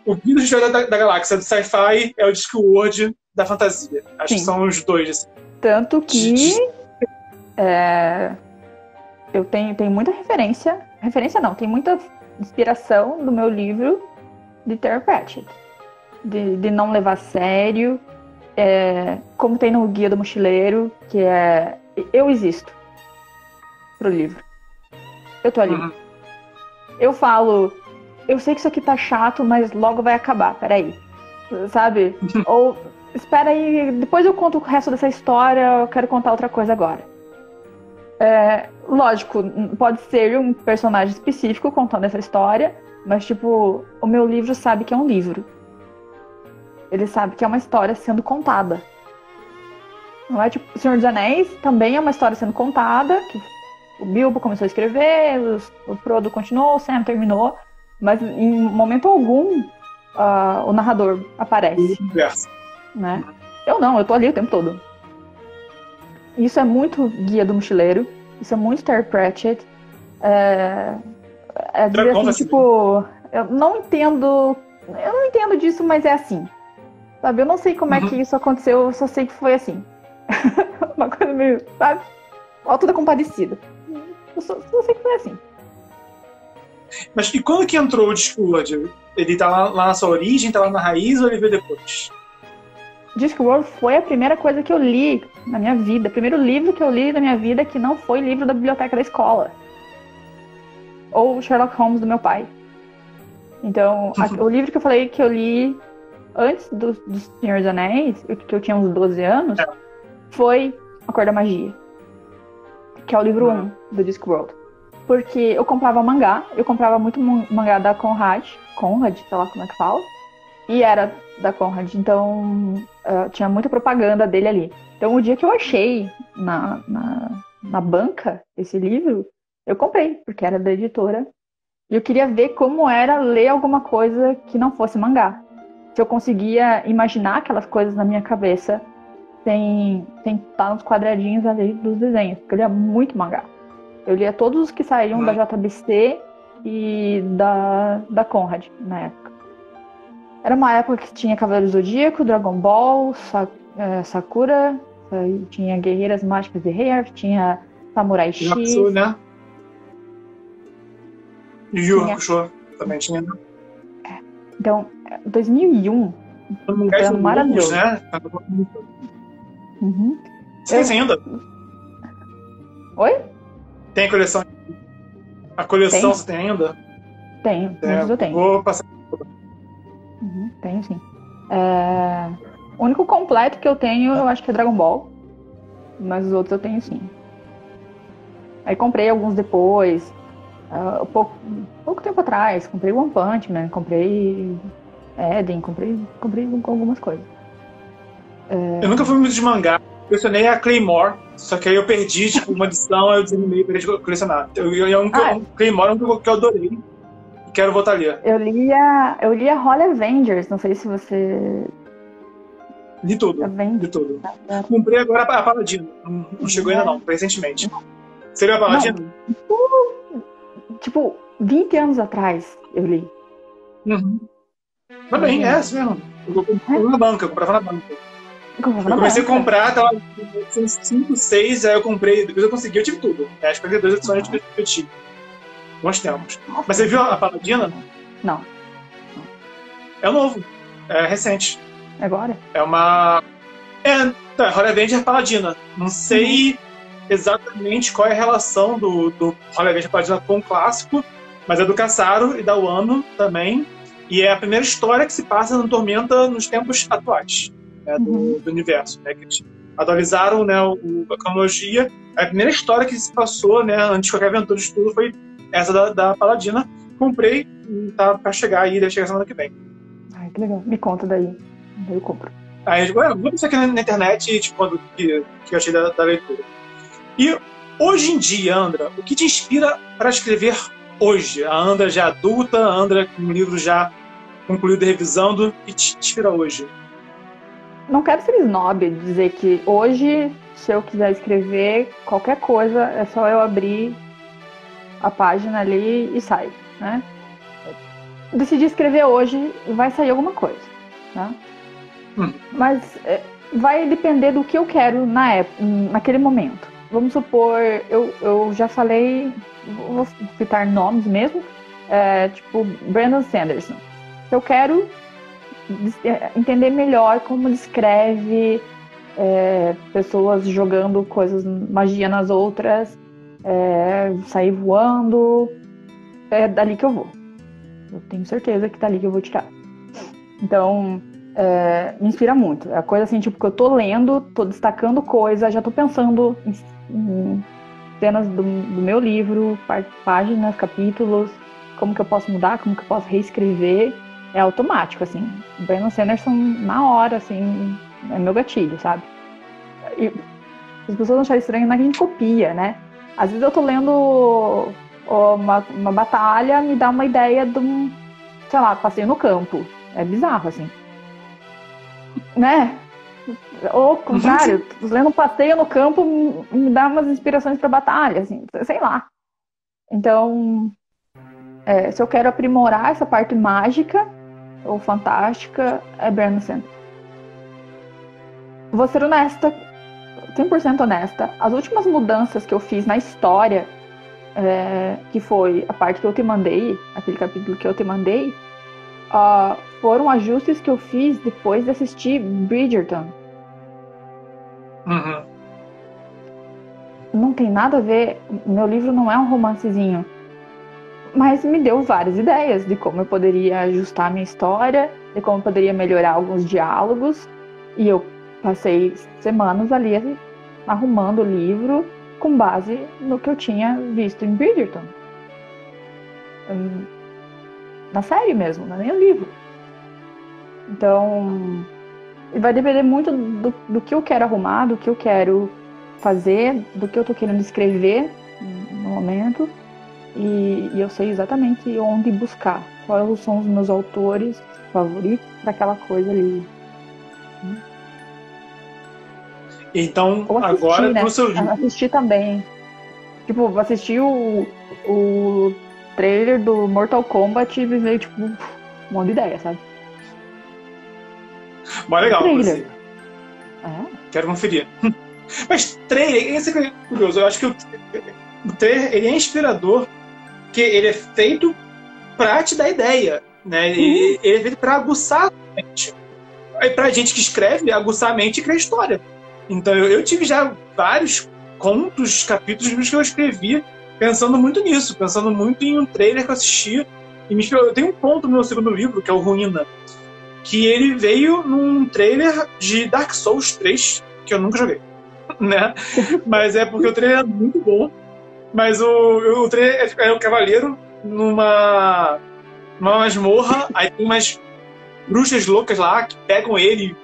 o guia do Mochileiro da galáxia do sci-fi é o Discworld da fantasia. Acho que são os dois. Assim. Tanto que eu tenho muita referência. Referência não, tem muita inspiração do meu livro de Terry Pratchett. De não levar a sério. Como tem no Guia do Mochileiro, que é eu existo pro livro. Eu tô ali. Eu falo, eu sei que isso aqui tá chato, mas logo vai acabar, peraí. Sabe? Ou, espera aí, depois eu conto o resto dessa história, eu quero contar outra coisa agora. Lógico, pode ser um personagem específico contando essa história, mas tipo, o meu livro sabe que é um livro. Ele sabe que é uma história sendo contada. Não é tipo, O Senhor dos Anéis também é uma história sendo contada, que o Bilbo começou a escrever, o Frodo continuou, o Sam terminou, mas em momento algum o narrador aparece. Né? Eu tô ali o tempo todo. Isso é muito Guia do Mochileiro, isso é muito Terry Pratchett. Dizer assim, tipo, eu não entendo disso, mas é assim. Sabe, eu não sei como é que isso aconteceu, eu só sei que foi assim. Uma coisa meio, sabe? Alto da Compadecida. Eu só sei que foi assim. Mas e quando que entrou o Discworld? Ele tá lá na sua origem, tá lá na raiz, ou ele veio depois? Discworld foi a primeira coisa que eu li na minha vida. O primeiro livro que eu li na minha vida que não foi livro da biblioteca da escola. Ou Sherlock Holmes do meu pai. Então, o livro que eu falei que eu li antes do Senhor dos Anéis, que eu tinha uns 12 anos, foi A Cor da Magia. Que é o livro 1 do Discworld. Porque eu comprava mangá, eu comprava muito mangá da Conrad, sei lá como é que fala, e era da Conrad, então tinha muita propaganda dele ali. Então o dia que eu achei na banca esse livro, eu comprei, porque era da editora, e eu queria ver como era ler alguma coisa que não fosse mangá. Se eu conseguia imaginar aquelas coisas na minha cabeça sem estar nos quadradinhos ali dos desenhos, porque eu lia muito mangá. Eu lia todos os que saíam da JBC e da Conrad, na época. Era uma época que tinha Cavaleiro Zodíaco, Dragon Ball, Sakura, tinha Guerreiras Mágicas de Heart, tinha Samurai X. Yakuza, né? E Yu Hakusho também tinha. Então, 2001 foi um maravilhoso. Né? Uhum. Você tem ainda? Oi? Tem a coleção? A coleção tem? Você tem ainda? Tenho, muitos eu tenho. Vou passar. Tenho sim. O único completo que eu tenho, eu acho que é Dragon Ball. Mas os outros eu tenho sim. Aí comprei alguns depois. Pouco tempo atrás. Comprei One Punch Man, comprei Eden, comprei algumas coisas. Eu nunca fui muito de mangá. Eu colecionei a Claymore, só que aí eu perdi uma edição, aí eu desanimei e parei de colecionar. Claymore é um que eu adorei e quero voltar a ler. Eu lia Holy Avengers, não sei se você... Li tudo. Comprei agora a Paladino. Não chegou ainda não, recentemente. Você leu a Paladino? Tipo, 20 anos atrás eu li. Tá bem, é assim mesmo. Eu comprava na banca. Eu comecei a comprar, tava 5, 6, aí eu comprei, depois eu consegui, eu tive tudo. As 42 edições eu tive. Bons tempos. Mas você viu a Paladina? Não. É novo. É recente. Agora? É uma... Holy Avenger Paladina. Não sei exatamente qual é a relação do Holy Avenger Paladina com o clássico, mas é do Cassaro e da Wano também. E é a primeira história que se passa no Tormenta nos tempos atuais, né, do universo. Né, que eles atualizaram, né, a cronologia. A primeira história que se passou, né, antes de qualquer aventura de tudo, foi essa da Paladina. Comprei e tá pra chegar aí, deve chegar semana que vem. Ai, que legal. Me conta daí. Daí eu compro. Aí eu vou pensar aqui na internet tipo, que eu achei da leitura. E hoje em dia, Andra, o que te inspira para escrever hoje? A Andra já adulta, a Andra com o livro já concluído e revisando, o que te inspira hoje? Não quero ser snob, dizer que hoje, se eu quiser escrever qualquer coisa, é só eu abrir a página ali e sai, né? Decidi escrever hoje, vai sair alguma coisa, né? Mas vai depender do que eu quero naquele momento. Vamos supor, eu já falei, vou citar nomes mesmo, tipo Brandon Sanderson. Eu quero entender melhor como descreve pessoas jogando magia nas outras, sair voando. É dali que eu vou. Eu tenho certeza que é dali que eu vou tirar. Então, me inspira muito. É a coisa assim, tipo, que eu tô lendo, tô destacando coisa, já tô pensando em cenas do meu livro, páginas, capítulos, como que eu posso mudar, como que eu posso reescrever. É automático, assim. O Brandon Sanderson, na hora, assim, é meu gatilho, sabe? E as pessoas acharem estranho, não é que a gente copia, né? Às vezes eu tô lendo uma batalha, me dá uma ideia de um, sei lá, passeio no campo. É bizarro, assim. Né? Ou ao contrário, lendo um passeio no campo me dá umas inspirações pra batalha, assim, sei lá. Então, se eu quero aprimorar essa parte mágica ou fantástica, é Brandon Sanderson. Vou ser honesta, 100% honesta. As últimas mudanças que eu fiz na história, que foi a parte que eu te mandei, aquele capítulo que eu te mandei, foram ajustes que eu fiz depois de assistir Bridgerton. Não tem nada a ver, meu livro não é um romancezinho, mas me deu várias ideias de como eu poderia ajustar a minha história, de como eu poderia melhorar alguns diálogos, e eu passei semanas ali arrumando o livro com base no que eu tinha visto em Bridgerton. Na série mesmo, não é nem o livro. Então, vai depender muito do que eu quero arrumar, do que eu quero fazer, do que eu tô querendo escrever no momento. E eu sei exatamente onde buscar, quais são os meus autores favoritos para aquela coisa ali. Então, Ou assistir, agora, né? pro seu livro. Assistir também. Tipo, assisti o trailer do Mortal Kombat e veio, tipo, um monte de ideia, sabe? Mó legal, Trailer. inclusive. Quero conferir. Mas trailer, esse é curioso. Eu acho que o trailer ele é inspirador, porque ele é feito pra te dar ideia, né? Ele é feito pra aguçar a mente. E pra gente que escreve, aguçar a mente e criar história. Então eu tive já vários contos, capítulos que eu escrevi pensando muito nisso, pensando muito em um trailer que eu assisti e me inspirou. Eu tenho um conto no meu segundo livro, que é o Ruína, que ele veio num trailer de Dark Souls 3, que eu nunca joguei, né? Mas é porque o trailer é muito bom. Mas o trailer é o cavaleiro numa masmorra, aí tem umas bruxas loucas lá que pegam ele,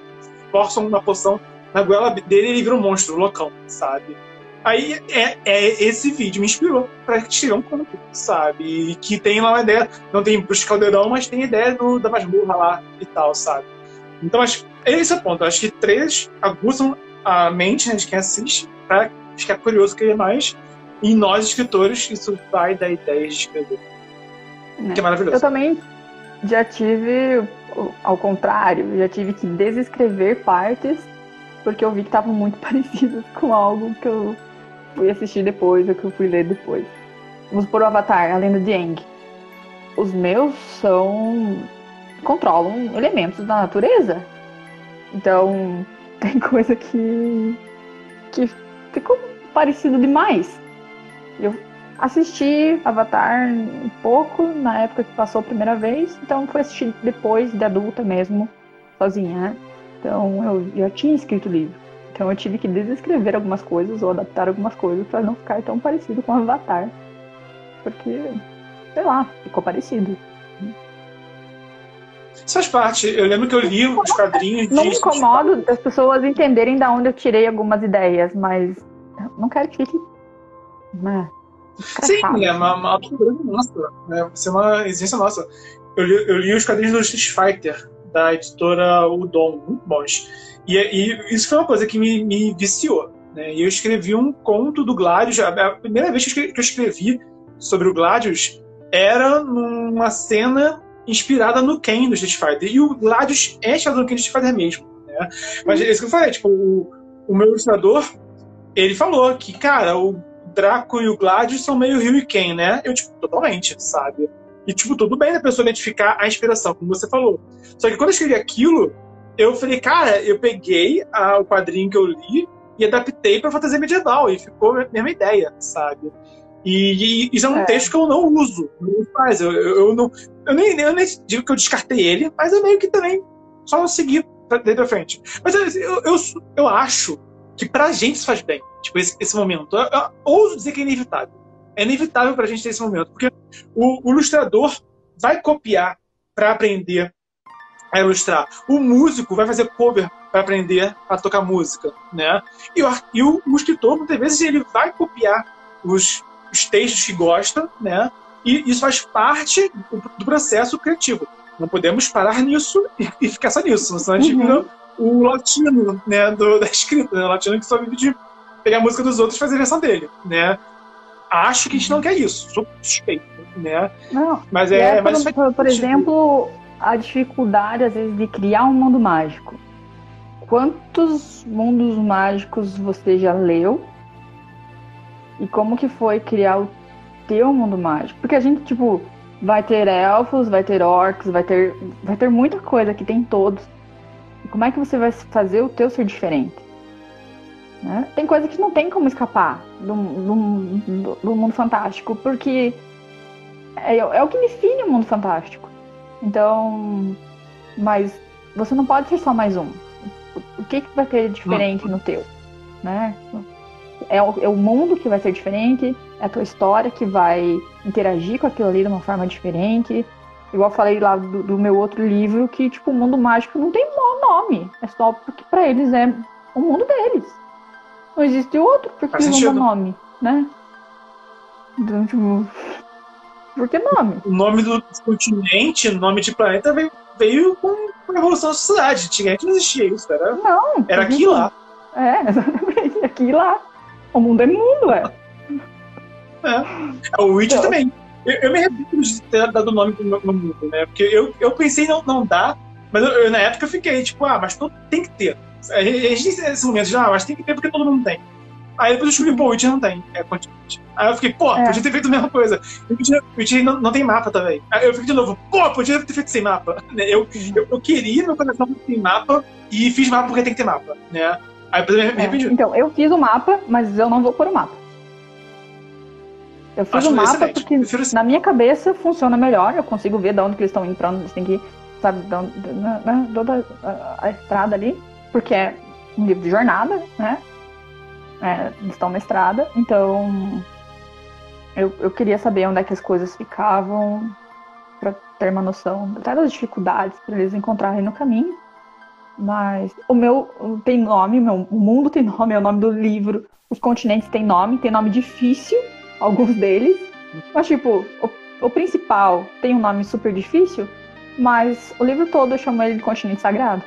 forçam uma poção na goela dele e ele vira um monstro, loucão, sabe? Aí esse vídeo me inspirou pra tirar um conto, sabe? E que tem lá uma ideia, não tem bruxa caldeirão, mas tem a ideia da masmorra lá e tal, sabe? Então acho esse é o ponto. Acho que três aguçam a mente, né, de quem assiste pra ficar curioso querer mais. E nós, escritores, isso vai dar ideias de escrever. Que é maravilhoso. Eu também já tive, ao contrário, já tive que desescrever partes porque eu vi que estavam muito parecidas com algo que eu fui assistir depois ou que eu fui ler depois. Vamos por o Avatar, a Lenda de Aang. Os meus controlam elementos da natureza. Então, tem coisa que ficou parecido demais. Eu assisti Avatar um pouco na época que passou a primeira vez, então fui assistir depois de adulta mesmo, sozinha, né? Então eu já tinha escrito o livro. Então eu tive que desescrever algumas coisas ou adaptar algumas coisas para não ficar tão parecido com Avatar. Porque, sei lá, ficou parecido. Isso faz parte. Eu lembro que eu li os quadrinhos Não me incomodo das pessoas entenderem de onde eu tirei algumas ideias, mas não quero que fique... Sim, é uma autocobrança nossa. Isso é uma exigência nossa. Eu li os quadrinhos do Street Fighter, da editora Udon, muito bons. E isso foi uma coisa que me viciou. Né? E eu escrevi um conto do Gladius. A primeira vez que eu escrevi sobre o Gladius era numa cena inspirada no Ken do Street Fighter. E o Gladius é inspirado no Ken do Street Fighter mesmo. Né? Mas é isso que eu falei. Tipo, o meu ilustrador, ele falou que, cara, o Draco e o Gladius são meio Ryu e Ken, né? Eu, tipo, totalmente, sabe? E, tipo, tudo bem da pessoa identificar a inspiração, como você falou. Só que quando eu escrevi aquilo, eu falei, cara, eu peguei o quadrinho que eu li e adaptei pra fantasia medieval. E ficou a mesma ideia, sabe? E isso é um texto que eu não uso. Eu nem digo que eu descartei ele, mas eu meio que também só segui daí pra frente. Mas eu acho que pra gente isso faz bem. Tipo, esse momento. Eu ouso dizer que é inevitável. É inevitável pra gente ter esse momento. Porque o ilustrador vai copiar pra aprender a ilustrar. O músico vai fazer cover pra aprender a tocar música, né? E o escritor, muitas vezes, ele vai copiar os textos que gosta, né? E isso faz parte do processo criativo. Não podemos parar nisso e ficar só nisso. Senão a gente vira o latino, né, da escrita. Né? O latino que só vive de pegar a música dos outros e fazer a versão dele, né? Acho que a gente não quer isso. Sou suspeito, né? Não. Mas por exemplo, a dificuldade, às vezes, de criar um mundo mágico. Quantos mundos mágicos você já leu? E como que foi criar o teu mundo mágico? Porque a gente, tipo, vai ter elfos, vai ter orcs, vai ter muita coisa que tem todos. E como é que você vai fazer o teu ser diferente? Né? Tem coisa que não tem como escapar do mundo fantástico, porque é o que define o mundo fantástico. Então, mas você não pode ser só mais um. O que vai ter diferente no teu? Né? É o mundo que vai ser diferente, é a tua história que vai interagir com aquilo ali de uma forma diferente. Igual eu falei lá do meu outro livro, que tipo, o mundo mágico não tem nome. É só porque pra eles é o mundo deles. Não existe outro porque não dá nome, né? Então, tipo, por que nome? O nome do continente, o nome de planeta veio com a evolução da sociedade. Antigamente não existia isso, era aquilo lá. Exatamente. Aqui e lá. O mundo é mundo, O Witcher também. Eu me arrependo de ter dado o nome pro meu mundo, né? Porque eu pensei em não dar, mas na época eu fiquei, tipo, mas todo tem que ter. A gente tem esse momento de, mas tem que ter porque todo mundo tem. Aí depois eu descobri, o Witcher não tem. Continente. Aí eu fiquei, podia ter feito a mesma coisa. O Witcher não tem mapa também. Aí eu fiquei de novo, podia ter feito sem mapa. Eu queria meu coração sem mapa e fiz mapa porque tem que ter mapa, né? Aí depois eu me arrependi. Então, eu fiz o mapa, mas eu não vou pôr o mapa. Eu fiz o mapa porque na minha cabeça funciona melhor, eu consigo ver de onde que eles estão indo, pra onde eles têm que ir, sabe, toda a estrada ali, porque é um livro de jornada, né? Eles estão na estrada, então eu queria saber onde é que as coisas ficavam, pra ter uma noção até das dificuldades para eles encontrarem no caminho. Mas o meu tem nome, o mundo tem nome, é o nome do livro, os continentes têm nome difícil, alguns deles, mas tipo, o principal tem um nome super difícil, mas o livro todo eu chamo ele de Continente Sagrado,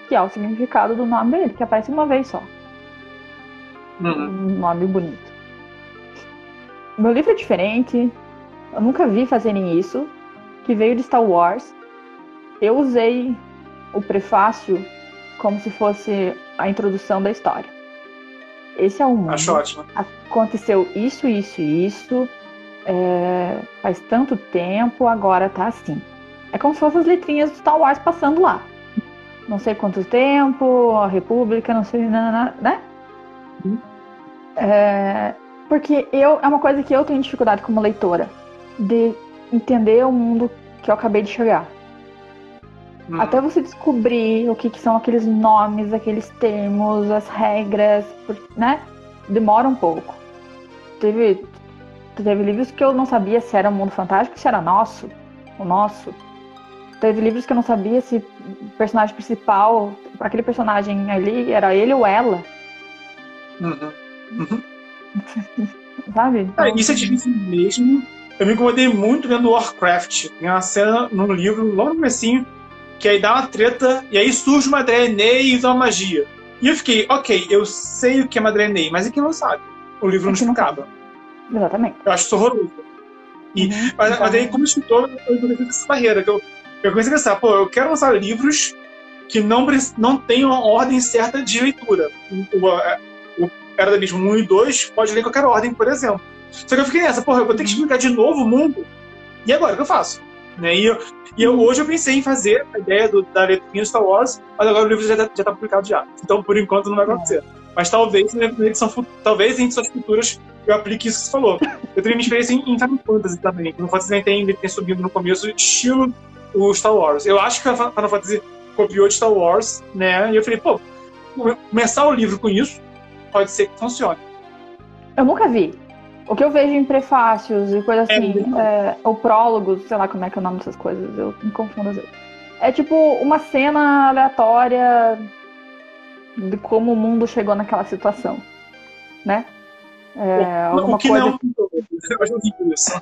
que é o significado do nome dele, que aparece uma vez só. Um nome bonito. Meu livro é diferente, eu nunca vi fazerem isso, que veio de Star Wars. Eu usei o prefácio como se fosse a introdução da história. Esse é o mundo. Acho ótimo. Aconteceu isso, isso e isso. Faz tanto tempo, agora tá assim. É como se fossem as letrinhas do Star Wars passando lá. Não sei quanto tempo, a República, não sei, né? Porque é uma coisa que eu tenho dificuldade como leitora, de entender o mundo que eu acabei de chegar. Até você descobrir o que são aqueles nomes, aqueles termos, as regras, né? Demora um pouco. Teve livros que eu não sabia se era um mundo fantástico, se era o nosso. Teve livros que eu não sabia se o personagem principal, aquele personagem ali, era ele ou ela. Sabe? Então, isso é difícil mesmo. Eu me incomodei muito vendo Warcraft. Tem uma cena num livro, logo no comecinho, que aí dá uma treta, e aí surge uma Draenei e usa uma magia. E eu fiquei, ok, eu sei o que é uma Draenei, mas é que não sabe. O livro não explicava. Exatamente. Eu acho isso horroroso. Mas aí, como escritor, eu comecei essa barreira, que eu comecei a pensar, eu quero lançar livros que não tenham a ordem certa de leitura. O Era do Abismo 1 e 2 pode ler em qualquer ordem, por exemplo. Só que eu fiquei nessa, eu vou ter que explicar de novo o mundo, e agora o que eu faço? Né? Hoje eu pensei em fazer a ideia da letrinha Star Wars, mas agora o livro já está publicado já. Então, por enquanto, não vai acontecer. Mas talvez em edições futuras eu aplique isso que você falou. Eu tenho minha experiência em Final Fantasy também. Final Fantasy tem subido no começo, estilo o Star Wars. Eu acho que a Final Fantasy copiou de Star Wars, né? E eu falei, começar o livro com isso pode ser que funcione. Eu nunca vi. O que eu vejo em prefácios e coisas assim, ou prólogos, sei lá como é que é o nome dessas coisas, eu me confundo às vezes. É tipo uma cena aleatória de como o mundo chegou naquela situação, né? Alguma coisa... não, eu acho horrível isso.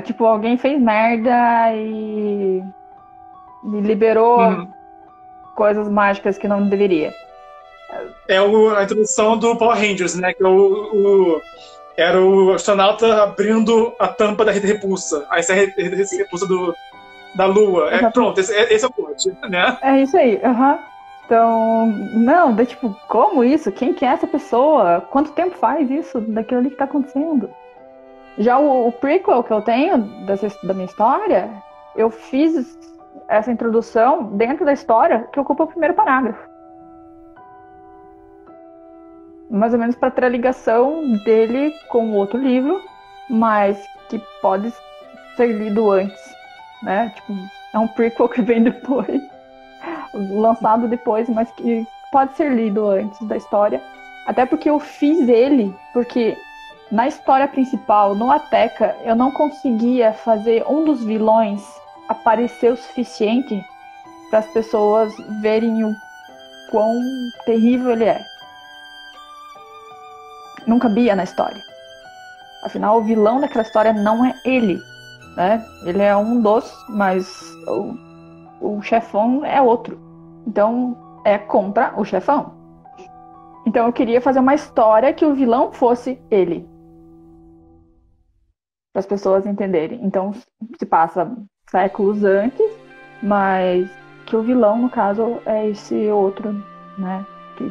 Tipo, alguém fez merda e liberou coisas mágicas que não deveria. É a introdução do Power Rangers, né? Que era o astronauta abrindo a tampa da rede repulsa. Aí sai a rede repulsa da Lua. Pronto, esse é o plot, né? É isso aí, Então, não, tipo, como isso? Quem que é essa pessoa? Quanto tempo faz isso daquilo ali que tá acontecendo? Já o prequel que eu tenho da minha história, eu fiz essa introdução dentro da história que ocupa o primeiro parágrafo. Mais ou menos para ter a ligação dele com o outro livro, mas que pode ser lido antes, né? Tipo, é um prequel que vem depois, lançado depois, mas que pode ser lido antes da história. Até porque eu fiz ele, porque na história principal, no Ateca, eu não conseguia fazer um dos vilões aparecer o suficiente para as pessoas verem o quão terrível ele é. Não cabia na história. Afinal, o vilão daquela história não é ele, né? Ele é um dos, mas o chefão é outro. Então, é contra o chefão. Então eu queria fazer uma história que o vilão fosse ele. Para as pessoas entenderem. Então se passa séculos antes, mas que o vilão, no caso, é esse outro, né?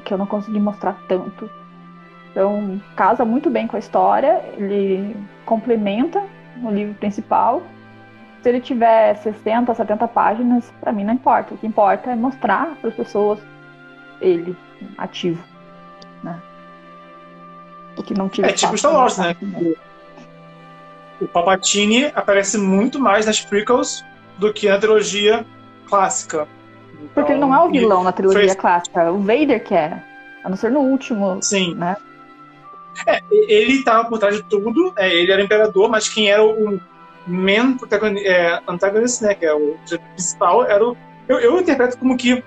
Que eu não consegui mostrar tanto. Então casa muito bem com a história, ele complementa o livro principal. Se ele tiver 60, 70 páginas, para mim não importa. O que importa é mostrar para as pessoas ele ativo, né? O que não tiver. É tipo Star Wars, né? O Palpatine aparece muito mais nas prequels do que na trilogia clássica. Então, porque ele não é o vilão na trilogia clássica. O Vader que é. A não ser no último. Sim. Né? Ele estava por trás de tudo. Ele era o imperador, mas quem era o main antagonist, né? Que é o principal, era o... Eu interpreto como que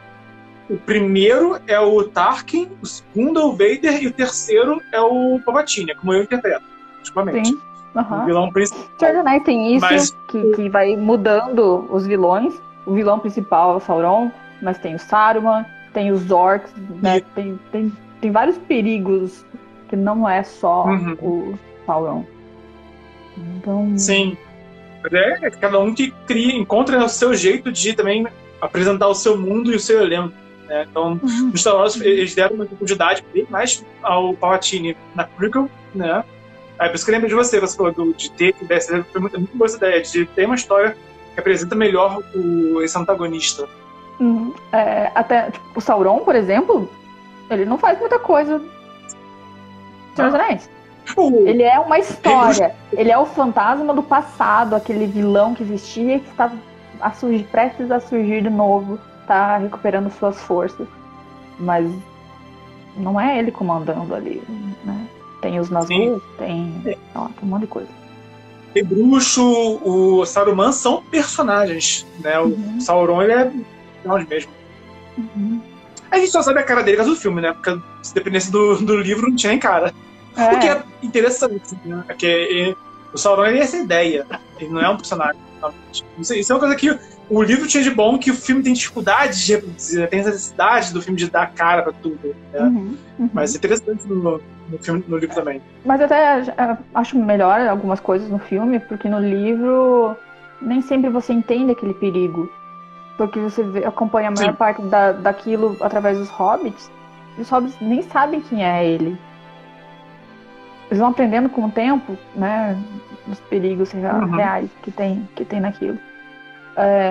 o primeiro é o Tarkin, o segundo é o Vader e o terceiro é o Palpatine, como eu interpreto, ultimamente. Sim. Uhum. O vilão principal. Senhor dos Anéis tem isso, que vai mudando os vilões. O vilão principal é o Sauron, mas tem o Saruman, tem os Orcs, né? Tem vários perigos que não é só o Sauron. Então... Sim. É cada um que encontra o seu jeito de também apresentar o seu mundo e o seu elenco. Né? Então, nos Star Wars, eles deram uma profundidade bem mais ao Palpatine na prequel, né? Por isso que eu lembro de você falou de ter, foi muito boa essa ideia, de ter uma história que apresenta melhor esse antagonista. Até tipo, o Sauron, por exemplo, ele não faz muita coisa. Senhor dos Anéis. Ele é uma história. Ele é o fantasma do passado, aquele vilão que existia e que está prestes a surgir de novo, está recuperando suas forças. Mas não é ele comandando ali, né? Tem os Nazgûl, tem um monte de coisa. O bruxo, o Saruman são personagens, né? O Sauron, ele é personagem mesmo. A gente só sabe a cara dele por causa do filme, né? Porque se dependesse do livro, não tinha nem cara. O que é interessante, né? Porque o Sauron, ele é essa ideia. Ele não é um personagem. Isso é uma coisa que o livro tinha de bom, que o filme tem dificuldade de reproduzir, né? Tem essa necessidade do filme de dar cara pra tudo. Né? Mas é interessante no livro também. Mas eu até acho melhor algumas coisas no filme, porque no livro nem sempre você entende aquele perigo. Porque você acompanha a maior parte daquilo através dos hobbits, e os hobbits nem sabem quem é ele. Eles vão aprendendo com o tempo, né, os perigos reais que tem naquilo.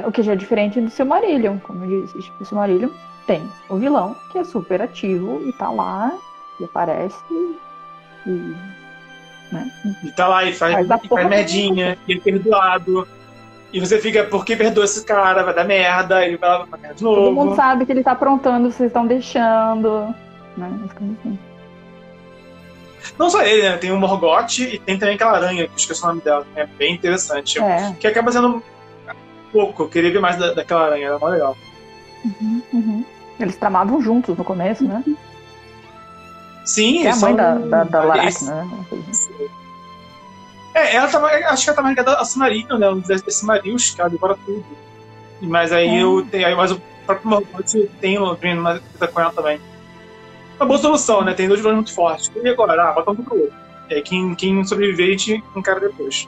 O que já é diferente do Silmarillion, como eu disse. O Silmarillion tem o vilão, que é super ativo e tá lá, e aparece né? E tá lá, e faz merdinha, e é perdoado. E você fica, por que perdoa esse cara? Vai dar merda, ele vai lá pra merda de novo. Todo mundo sabe que ele tá aprontando, vocês estão deixando, né? Assim. Não só ele, né? Tem o Morgoth e tem também aquela aranha, que eu esqueci o nome dela. É bem interessante. Que acaba sendo pouco. Eu queria ver mais daquela aranha, era mó legal. Eles tramavam juntos no começo, né? Sim, é a mãe da Laracna, né? Ela tava, acho que ela tava ligada a Silmarillion, né? Desse Silmarils, que ela devora tudo. Mas aí mas o próprio Morgoth tem uma coisa com ela também. Uma boa solução, né? Tem dois vilões muito fortes. E agora? Bota um pro outro. Quem sobreviver, a gente encara depois.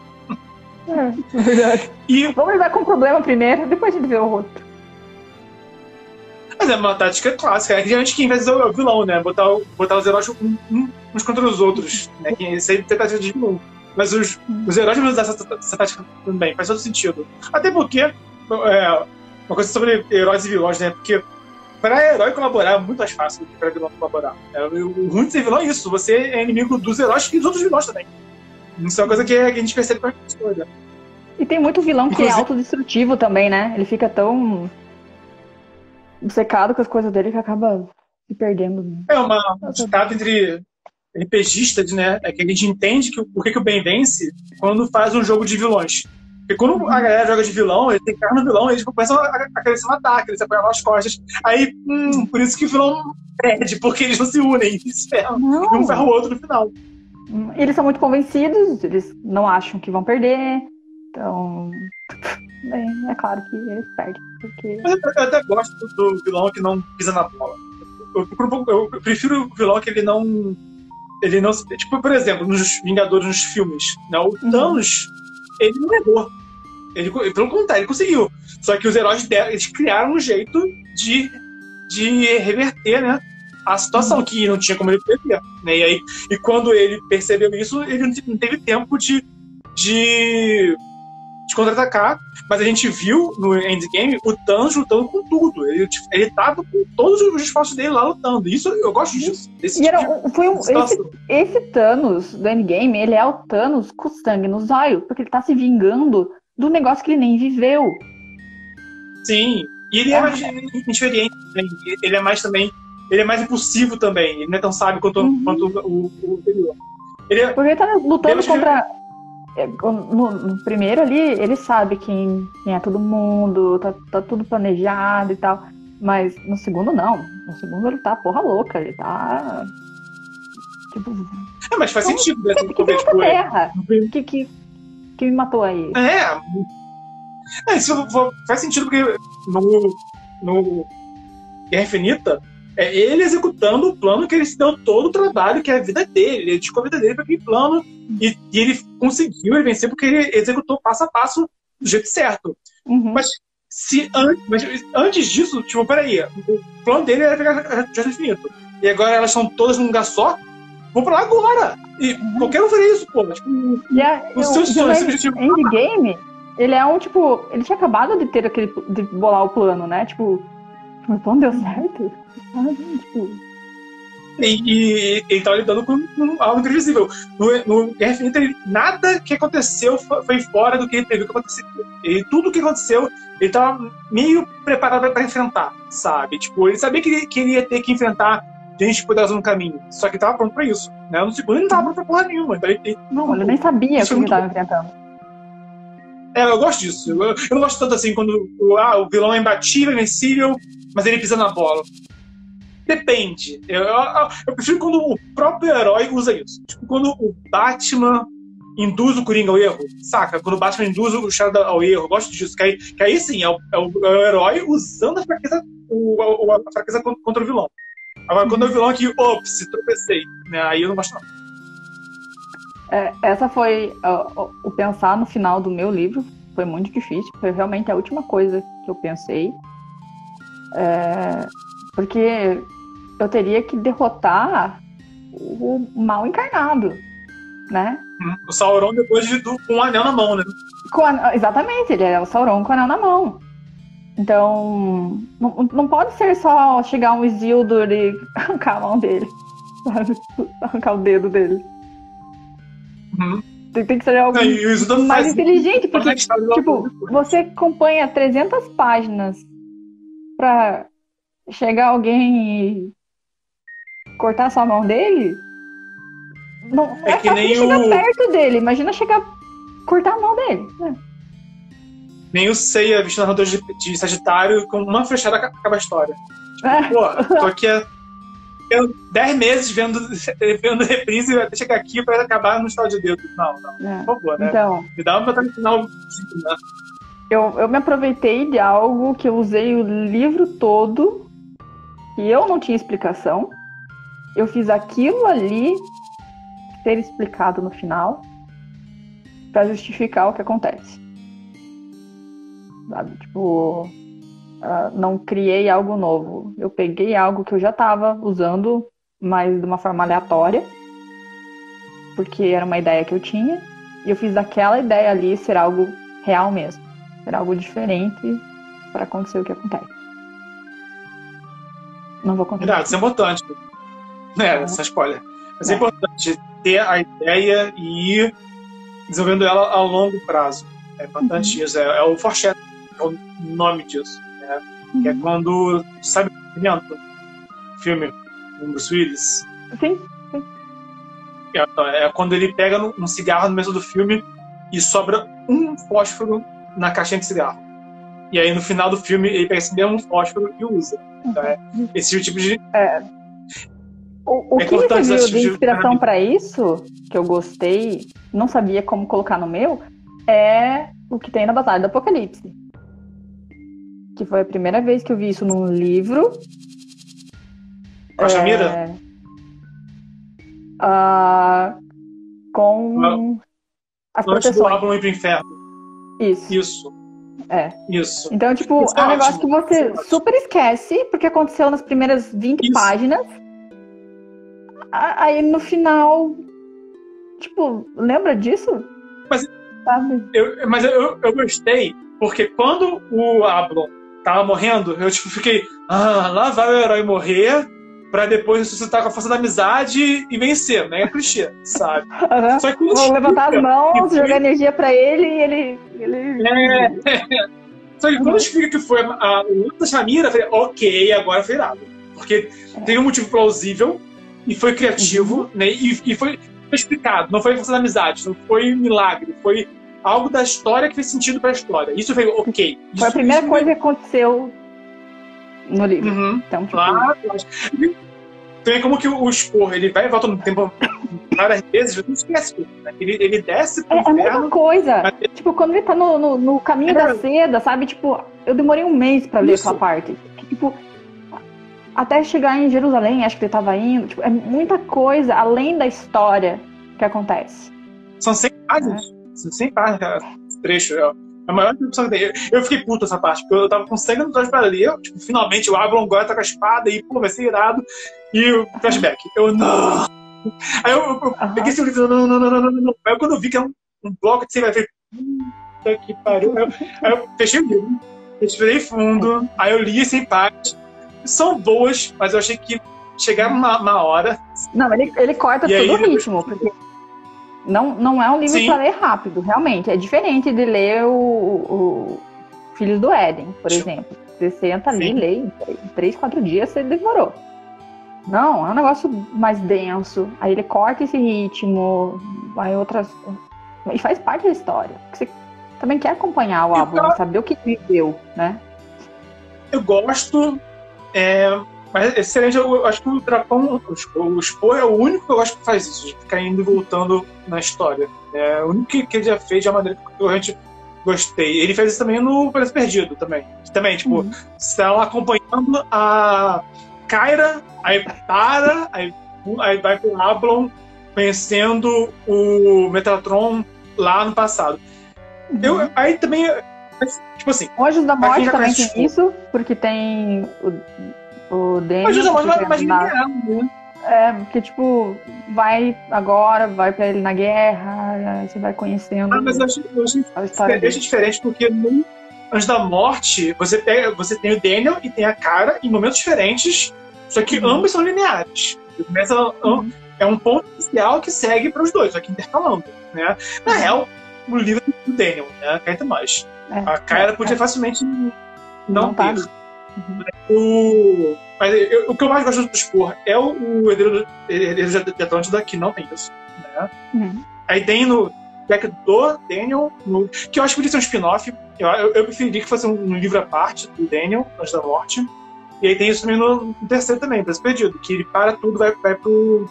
Verdade. Vamos lidar com o problema primeiro, depois a gente vê o outro. Mas é uma tática clássica. Geralmente quem vai ser o vilão, né? Botar os heróis uns contra os outros. Né? Isso aí tem tática de vilão. Mas os heróis vão usar essa tática também. Faz todo sentido. Até porque... uma coisa sobre heróis e vilões, né? Porque para herói colaborar é muito mais fácil do que para vilão colaborar. O ruim de ser vilão é isso. Você é inimigo dos heróis e dos outros vilões também. Isso é uma coisa que a gente percebe com a história. E tem muito vilão que é autodestrutivo também, né? Ele fica tão obcecado com as coisas dele que acaba se perdendo. É uma disputa entre RPGistas, né? É que a gente entende por que o bem vence quando faz um jogo de vilões. Porque quando a galera joga de vilão, ele tem cara no vilão, eles começam a querer se matar, querer se apoiar nas costas. Aí, por isso que o vilão perde, porque eles não se unem, eles se ferram. E um ferra o outro no final. Eles são muito convencidos, eles não acham que vão perder. Então, é claro que eles perdem. Porque... Mas eu até gosto do vilão que não pisa na bola. eu prefiro o vilão que ele não. Ele não. Tipo, por exemplo, nos Vingadores, nos filmes, né? O Thanos, ele não errou. Pelo contrário, ele conseguiu. Só que os heróis eles criaram um jeito de reverter, né, a situação que não tinha como ele prever. Né? E quando ele percebeu isso, ele não teve tempo de contra-atacar. Mas a gente viu no Endgame o Thanos lutando com tudo. Ele tava com todos os esforços dele lá lutando. Isso eu gosto disso. Esse Thanos do Endgame, ele é o Thanos com sangue nos olhos, porque ele tá se vingando do negócio que ele nem viveu. Sim, e ele é mais inexperiente também. Ele é mais também. Ele é mais impulsivo também. Ele não é tão sábio quanto o anterior. Porque ele tá lutando contra. No primeiro ali, ele sabe quem é todo mundo, tá tudo planejado e tal. Mas no segundo, não. No segundo, ele tá porra louca. Ele tá. Tipo. Mas faz sentido, né? Que me matou aí. Isso faz sentido porque no Guerra Infinita é ele executando o plano que ele se deu todo o trabalho, que é a vida dele. Ele dedicou a vida dele para aquele plano e ele conseguiu vencer porque ele executou passo a passo do jeito certo. Mas antes disso, tipo, peraí, o plano dele era pegar a Joia do Infinito. E agora elas estão todas num lugar só. Vou pra lá agora! E qualquer um faria isso, pô. Tipo, os seus sonhos, seu objetivo. Endgame, ele é tipo. Ele tinha acabado de ter de bolar o plano, né? Tipo, o plano deu certo. E ele tava lidando com algo imprevisível. No Guerra Infinita, nada que aconteceu foi fora do que ele previu que aconteceu. Tudo que aconteceu, ele tava meio preparado para enfrentar, sabe? Tipo, ele sabia que ele ia ter que enfrentar gente poderosa no caminho. Só que ele tava pronto pra isso. Né? No segundo, ele não tava pronto pra porra nenhuma. Então ele nem sabia o que ele tava enfrentando. Eu gosto disso. Eu não gosto tanto assim quando o vilão é imbatível, invencível, mas ele pisa na bola. Depende. Eu prefiro quando o próprio herói usa isso. Tipo, quando o Batman induz o Coringa ao erro, saca? Quando o Batman induz o Shadow ao erro. Eu gosto disso. Que aí sim, é o herói usando a fraqueza, a fraqueza contra o vilão. Agora, quando é o vilão aqui, se tropecei. Né? Aí eu não gosto, não. Essa foi o pensar no final do meu livro. Foi muito difícil. Foi realmente a última coisa que eu pensei. Porque eu teria que derrotar o mal encarnado, né? O Sauron depois com um anel na mão, né? Exatamente, ele é o Sauron com o anel na mão. Então, não pode ser só chegar um Isildur e arrancar a mão dele, sabe? Arrancar o dedo dele. Tem que ser algo mais inteligente, porque, tipo, você acompanha 300 páginas pra chegar alguém e cortar sua mão dele. Não é que nem chegar perto dele. Imagina cortar a mão dele. Nem o Seiya vestindo a armadura de Sagitário, com uma flechada acaba a história. Tipo, tô aqui há 10 meses vendo reprise e vai chegar aqui pra acabar no estado de dedo. Não, por favor, né? Então, me dá uma batalha final. Né? Eu me aproveitei de algo que eu usei o livro todo e eu não tinha explicação. Eu fiz aquilo ali ser explicado no final pra justificar o que acontece. Sabe? Tipo, não criei algo novo. Eu peguei algo que eu já estava usando, mas de uma forma aleatória, porque era uma ideia que eu tinha, e eu fiz daquela ideia ali ser algo real mesmo, ser algo diferente para acontecer o que acontece. Não vou contar. Isso é importante. Essa spoiler. Mas é importante ter a ideia e ir desenvolvendo ela a longo prazo. É importante isso. É o foreshadowing, é o nome disso. Né? Que é quando, sabe o filme do Bruce Willis? Sim. É quando ele pega um cigarro no meio do filme e sobra um fósforo na caixinha de cigarro. E aí no final do filme ele pega esse mesmo fósforo e usa. Então, esse tipo de... O que me serviu de inspiração para isso, que eu gostei, não sabia como colocar no meu, é o que tem na Batalha do Apocalipse. Que foi a primeira vez que eu vi isso num livro. Com a Shamira? Com as Antes do proteções. Ablon ir pro inferno. Isso. Isso. Então, tipo, Isso é um negócio ótimo. que você super esquece, porque aconteceu nas primeiras 20 páginas. Aí no final, tipo, lembra disso? Mas, sabe? eu gostei, porque quando o Ablon tava morrendo, eu tipo, fiquei, lá vai o herói morrer pra depois ressuscitar com a força da amizade e vencer, né? É clichê, sabe? Só que vou levantar as mãos, jogar energia pra ele e ele... Só que quando explica que foi a luta da Shamira, eu falei, ok, agora foi irado. Porque tem um motivo plausível e foi criativo, né? E foi explicado. Não foi força da amizade, não foi milagre, foi algo da história que fez sentido pra história. Isso foi ok. Foi a primeira coisa que aconteceu no livro. Então, tipo... Então é como que o Spor, ele vai e volta no tempo várias vezes, não esquece tudo, né? Ele desce pro inferno. É muita coisa. Tipo, quando ele tá no caminho da seda, sabe? Tipo, eu demorei um mês pra ler aquela parte. Tipo, até chegar em Jerusalém, acho que ele tava indo. Tipo, é muita coisa além da história que acontece. São 100 páginas. São 100 páginas, cara, esse trecho. É a maior discussão que tem. Eu fiquei puto essa parte, porque eu tava com sangue nos olhos pra ler. Tipo, finalmente o Ablon agora tá com a espada e, pô, vai ser irado. E o flashback. Não! Aí eu peguei esse livro, não. Aí quando eu vi que é um bloco de você vai ver, puta que pariu. Aí eu fechei o livro, respirei fundo, aí eu li 100 páginas. São boas, mas eu achei que chegaram uma hora. Não, ele corta todo o ritmo, porque não é um livro pra ler rápido, realmente. É diferente de ler o Filhos do Éden, por exemplo. Você senta ali e lê em 3, 4 dias, você demorou. Não, é um negócio mais denso. Aí ele corta esse ritmo, aí outras... E faz parte da história. Porque você também quer acompanhar o Ablon, saber o que ele viveu, né? Eu gosto... Mas excelente, eu acho que o Dracon, o Spor é o único que eu gosto que faz isso, de ficar indo e voltando na história. É o único que ele já fez de uma maneira que eu realmente gostei. Ele fez isso também no Paraíso Perdido, também. Também, tipo, você tá lá acompanhando a Kyra, aí para, aí vai pro Ablon, conhecendo o Metatron lá no passado. Aí também, tipo assim... O Anjos da Morte também tem isso, porque tem o Daniel... Anjos da Morte mais linear, né? Porque, tipo, vai pra ele na guerra, aí você vai conhecendo... mas eu acho diferente, porque no Anjos da Morte, você tem o Daniel e tem a Kyra em momentos diferentes, só que ambos são lineares. É um ponto inicial que segue para os dois, só que intercalando, né? Na real, o livro do Daniel, né? Cá entre nós. A Kyra podia facilmente não ter. Mas o que eu mais gosto do Spor é o Herdeiro de Atlântida, que não tem isso, né? Aí tem no deck do Daniel, que eu acho que podia ser um spin-off. Eu preferiria que fosse um livro à parte do Daniel, Antes da Morte. E aí tem isso também no terceiro também, Paraíso Perdido, que ele para tudo, vai pro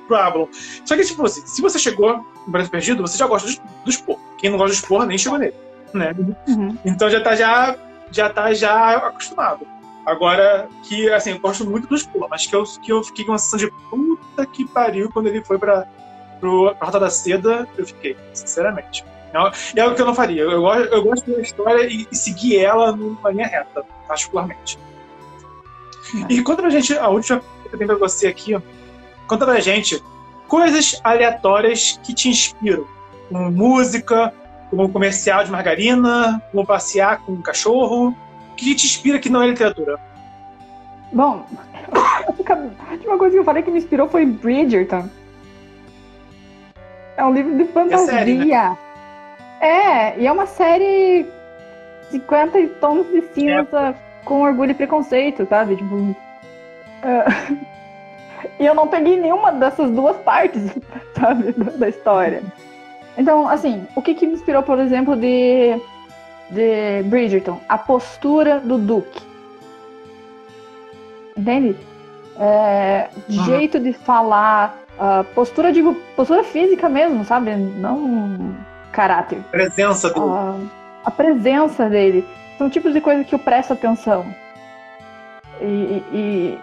Ablon. Só que, tipo assim, se você chegou no Paraíso Perdido, você já gosta do Spor. Quem não gosta do Spor nem chegou nele, né? Então já tá acostumado. Agora, que, assim, eu gosto muito do Spor, mas que eu fiquei com uma sensação de puta que pariu quando ele foi pra Rota da Seda, eu fiquei, sinceramente. É algo que eu não faria. Eu gosto da história e seguir ela numa linha reta, particularmente. E conta pra gente, a última que eu tenho pra você aqui, conta pra gente coisas aleatórias que te inspiram. Como música, como um comercial de margarina, como passear com um cachorro. O que te inspira que não é literatura? Bom, a última coisa que eu falei que me inspirou foi Bridgerton. É um livro de fantasia. É série, né? E é uma série 50 tons de cinza com orgulho e preconceito, sabe? Tipo, e eu não peguei nenhuma dessas duas partes, sabe, da história. Então, assim, o que me inspirou, por exemplo, de Bridgerton? A postura do Duque. Entende? Jeito de falar, postura física mesmo, sabe? Não caráter. Presença dele. A presença dele. São tipos de coisas que eu presto atenção. e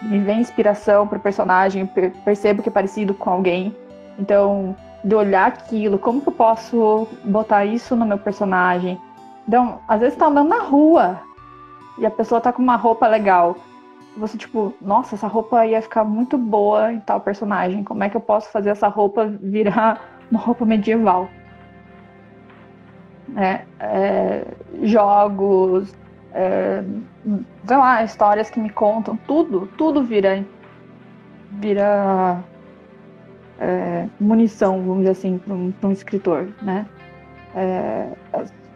me vem inspiração para o personagem, percebo que é parecido com alguém. Então, de olhar aquilo, como que eu posso botar isso no meu personagem? Então, às vezes tá andando na rua e a pessoa tá com uma roupa legal. Você, tipo, nossa, essa roupa ia ficar muito boa em tal personagem. Como é que eu posso fazer essa roupa virar uma roupa medieval? Jogos, sei lá, histórias que me contam, tudo vira munição, vamos dizer assim, para um escritor, né?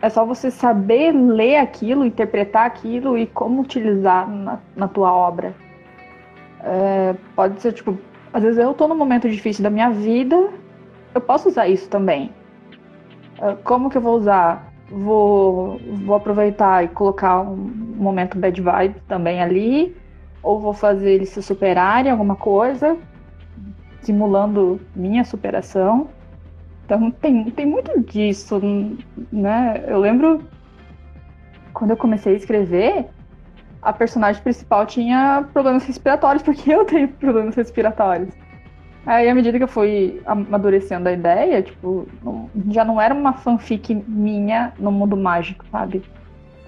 É só você saber ler aquilo, interpretar aquilo e como utilizar na tua obra. Pode ser, tipo, às vezes eu tô num momento difícil da minha vida, eu posso usar isso também. Como que eu vou usar? Vou aproveitar e colocar um momento bad vibe também ali, ou vou fazer eles se superarem alguma coisa, simulando minha superação. Então tem muito disso, né? Eu lembro quando eu comecei a escrever, a personagem principal tinha problemas respiratórios, porque eu tenho problemas respiratórios. Aí, à medida que eu fui amadurecendo a ideia, tipo, já não era uma fanfic minha no mundo mágico, sabe?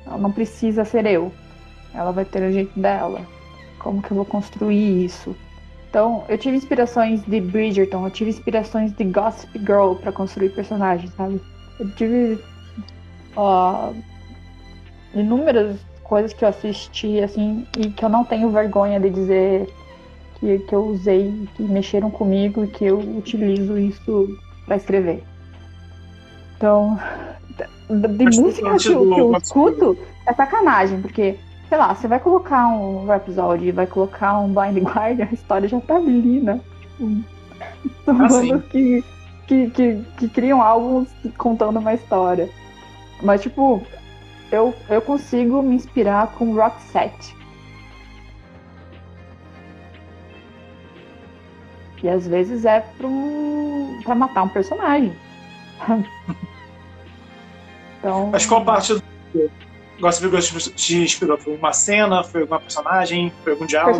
Ela não precisa ser eu. Ela vai ter o jeito dela. Como que eu vou construir isso? Então, eu tive inspirações de Bridgerton, eu tive inspirações de Gossip Girl pra construir personagens, sabe? Eu tive inúmeras coisas que eu assisti, assim, e que eu não tenho vergonha de dizer que eu usei, que mexeram comigo e que eu utilizo isso pra escrever. Então, de música que eu escuto é sacanagem, porque, sei lá, você vai colocar um Rhapsody, vai colocar um Blind Guardian, a história já tá ali, né? São bandas que criam álbuns contando uma história. Mas, tipo, eu consigo me inspirar com Roxette. E às vezes é pra matar um personagem. Então... Mas qual parte do Gossip Girl te inspirou? Foi uma cena? Foi alguma personagem? Foi algum diálogo?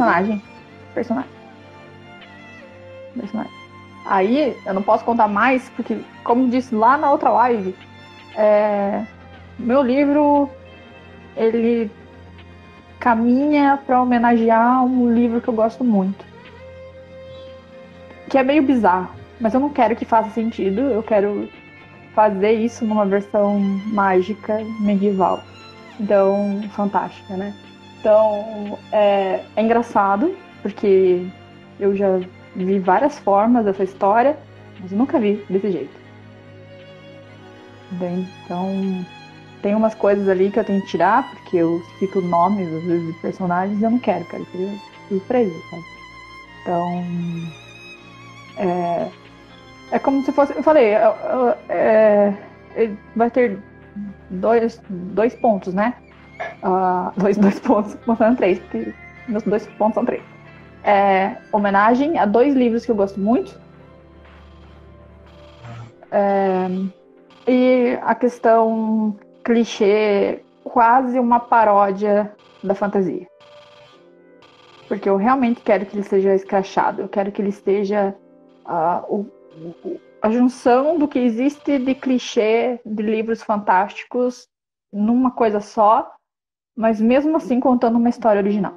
Personagem. Aí, eu não posso contar mais, porque, como disse lá na outra live, meu livro, ele caminha para homenagear um livro que eu gosto muito. Que é meio bizarro, mas eu não quero que faça sentido, eu quero fazer isso numa versão mágica, medieval. Então, fantástica, né? Então, é engraçado, porque eu já vi várias formas dessa história, mas eu nunca vi desse jeito. Bem, então, tem umas coisas ali que eu tenho que tirar, porque eu cito nomes, às vezes, de personagens, e eu não quero ter surpresa, sabe? Então... É como se fosse... Eu falei, vai ter dois pontos, né? Dois pontos, mostrando 3, porque meus 2 pontos são 3. Homenagem a 2 livros que eu gosto muito. E a questão clichê, quase uma paródia da fantasia. Porque eu realmente quero que ele seja escrachado. Eu quero que ele esteja... a junção do que existe de clichê de livros fantásticos numa coisa só, mas mesmo assim contando uma história original.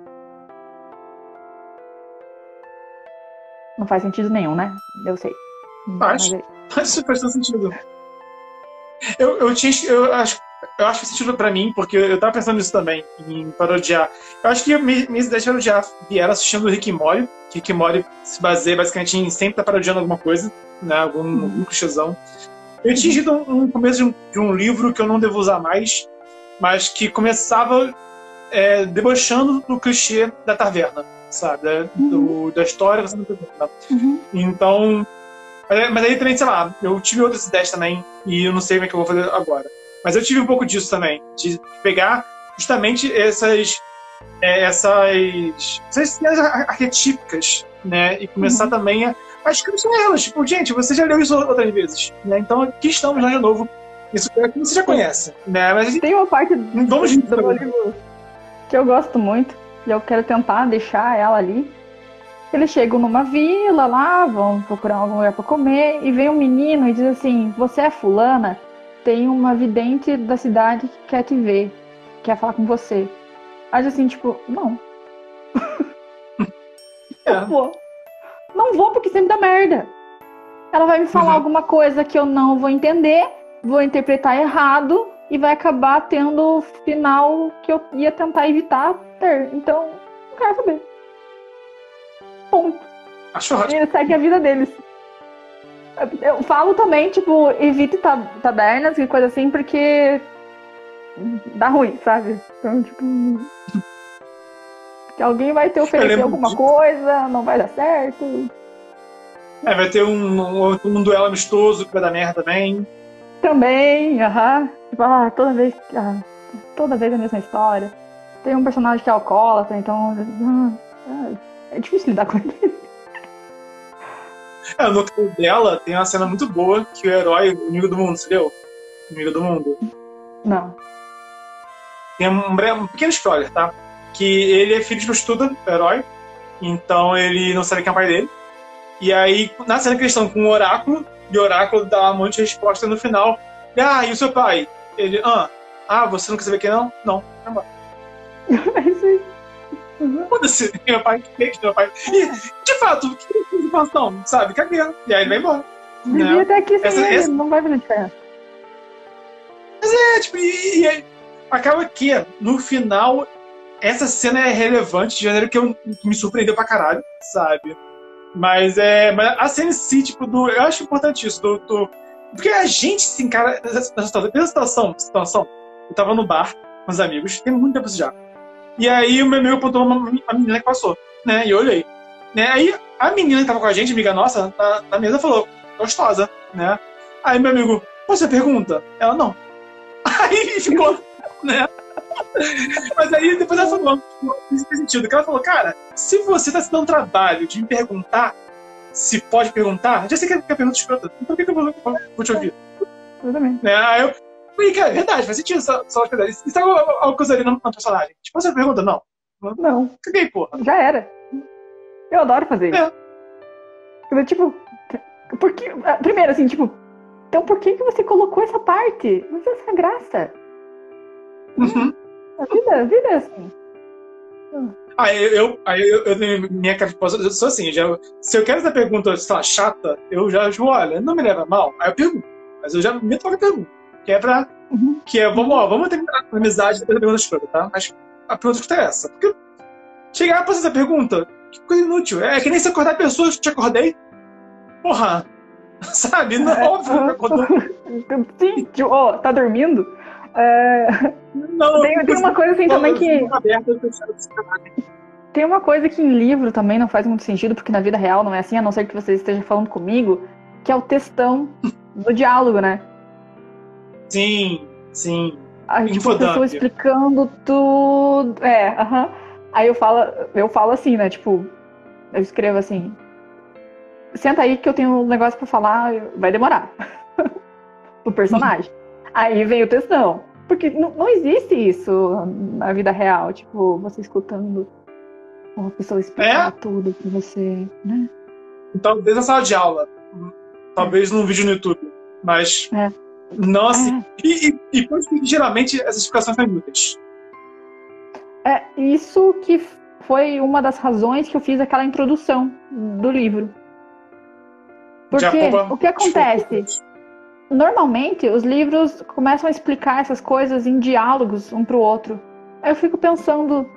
Não faz sentido nenhum, né? Eu sei. Faz todo sentido. Eu acho que sentido pra mim, porque eu tava pensando nisso também, em parodiar. Eu acho que minhas ideias de parodiar vieram assistindo o Rick e Morty, que Rick e Morty se baseia basicamente em sempre estar parodiando alguma coisa, né, algum clichêzão. Eu tinha lido um começo de um livro que eu não devo usar mais, mas que começava debochando do clichê da taverna, sabe? Da história da taverna. Então... Mas aí também, sei lá, eu tive outras ideias também, e eu não sei como é que eu vou fazer agora. Mas eu tive um pouco disso também, de pegar justamente essas cenas arquetípicas, né? E começar também a escrever elas. Tipo, gente, você já leu isso outras vezes, né? Então aqui estamos lá de novo. Isso é que você já conhece, né? Mas tem uma parte do meu livro que eu gosto muito, e eu quero tentar deixar ela ali. Eles chegam numa vila lá, vão procurar algum lugar pra comer, e vem um menino e diz assim: você é fulana? Tem uma vidente da cidade que quer te ver, quer falar com você. Aí assim, tipo, não. Não vou. Não vou porque sempre dá merda. Ela vai me falar alguma coisa que eu não vou entender, vou interpretar errado e vai acabar tendo o final que eu ia tentar evitar ter. Então, não quero saber. Ponto. Acho ótimo. E eles seguem a vida deles. Eu falo também, tipo, evite tabernas e coisa assim, porque dá ruim, sabe? Então, tipo, que alguém vai te oferecer alguma coisa, não vai dar certo. Vai ter um duelo amistoso que vai dar merda também. Também, aham. Tipo, toda vez a mesma história. Tem um personagem que é alcoólatra, então é difícil lidar com ele. No caso dela, tem uma cena muito boa que o herói, o inimigo do mundo, você viu? O inimigo do mundo. Não. Tem um pequeno spoiler, tá? Que ele é filho de prostituta, o herói. Então ele não sabe quem é o pai dele. E aí, na cena que eles estão com o oráculo, e o oráculo dá um monte de resposta no final. E o seu pai? Ele, você não quer saber quem não? Não, vai embora. É isso aí. Foda-se, meu pai, meu pai. E, de fato, que informação, sabe? Cadê? E aí ele vai embora. Devia até aqui sem ele, não vai fazer diferença. Mas e aí, acaba que, no final, essa cena é relevante, de maneira que me surpreendeu pra caralho, sabe? Mas a cena em si, tipo, eu acho importante isso, porque a gente se encara nessa situação. Eu tava no bar com os amigos, tem muito tempo já. E aí o meu amigo apontou uma menina que passou, né? E eu olhei. Né? Aí a menina que tava com a gente, amiga nossa, na mesa falou, gostosa, né? Aí meu amigo, você pergunta? Ela, não. Aí ficou, né? Mas aí depois ela falou, isso faz sentido, que ela falou, cara, se você tá se dando trabalho de me perguntar, se pode perguntar, já sei que é pergunta escrota, então por que eu vou te ouvir? Exatamente. Né? Aí eu falei, cara, é verdade, faz sentido só isso é algo que eu usaria no personagem. Tipo, você pergunta, não. Não. Caguei, porra. Já era. Eu adoro fazer isso. Tipo, porque, primeiro, assim, tipo, então por que você colocou essa parte? Não faz essa graça. Uhum. A vida é assim. Minha cara, eu sou assim, se eu quero essa pergunta, sei lá, chata, eu já olha, não me leva mal, aí eu pergunto. Mas eu já meto a pergunta. Que é pra. Vamos terminar a amizade depois da pergunta escrota, tá? Mas a pergunta escrota é essa. Porque chegar pra essa pergunta, que coisa inútil. É que nem se acordar pessoas que te acordei. Porra! Sabe? Não é óbvio que acordou. Sim, tá dormindo? Não, tem uma coisa assim também que. Tem uma coisa que em livro também não faz muito sentido, porque na vida real não é assim, a não ser que você esteja falando comigo, que é o textão do diálogo, né? Sim. Tipo, a pessoa explicando tudo. Aí eu falo assim, né? Tipo, eu escrevo assim: senta aí que eu tenho um negócio pra falar, vai demorar. O personagem. Aí vem o textão. Porque não existe isso na vida real, tipo, você escutando uma pessoa explicar tudo pra você, né? Talvez na sala de aula. Talvez num vídeo no YouTube. Mas não assim. E por que geralmente essas explicações são inúteis? Isso que foi uma das razões que eu fiz aquela introdução do livro. Porque o que acontece? Normalmente, os livros começam a explicar essas coisas em diálogos um pro outro. Aí eu fico pensando,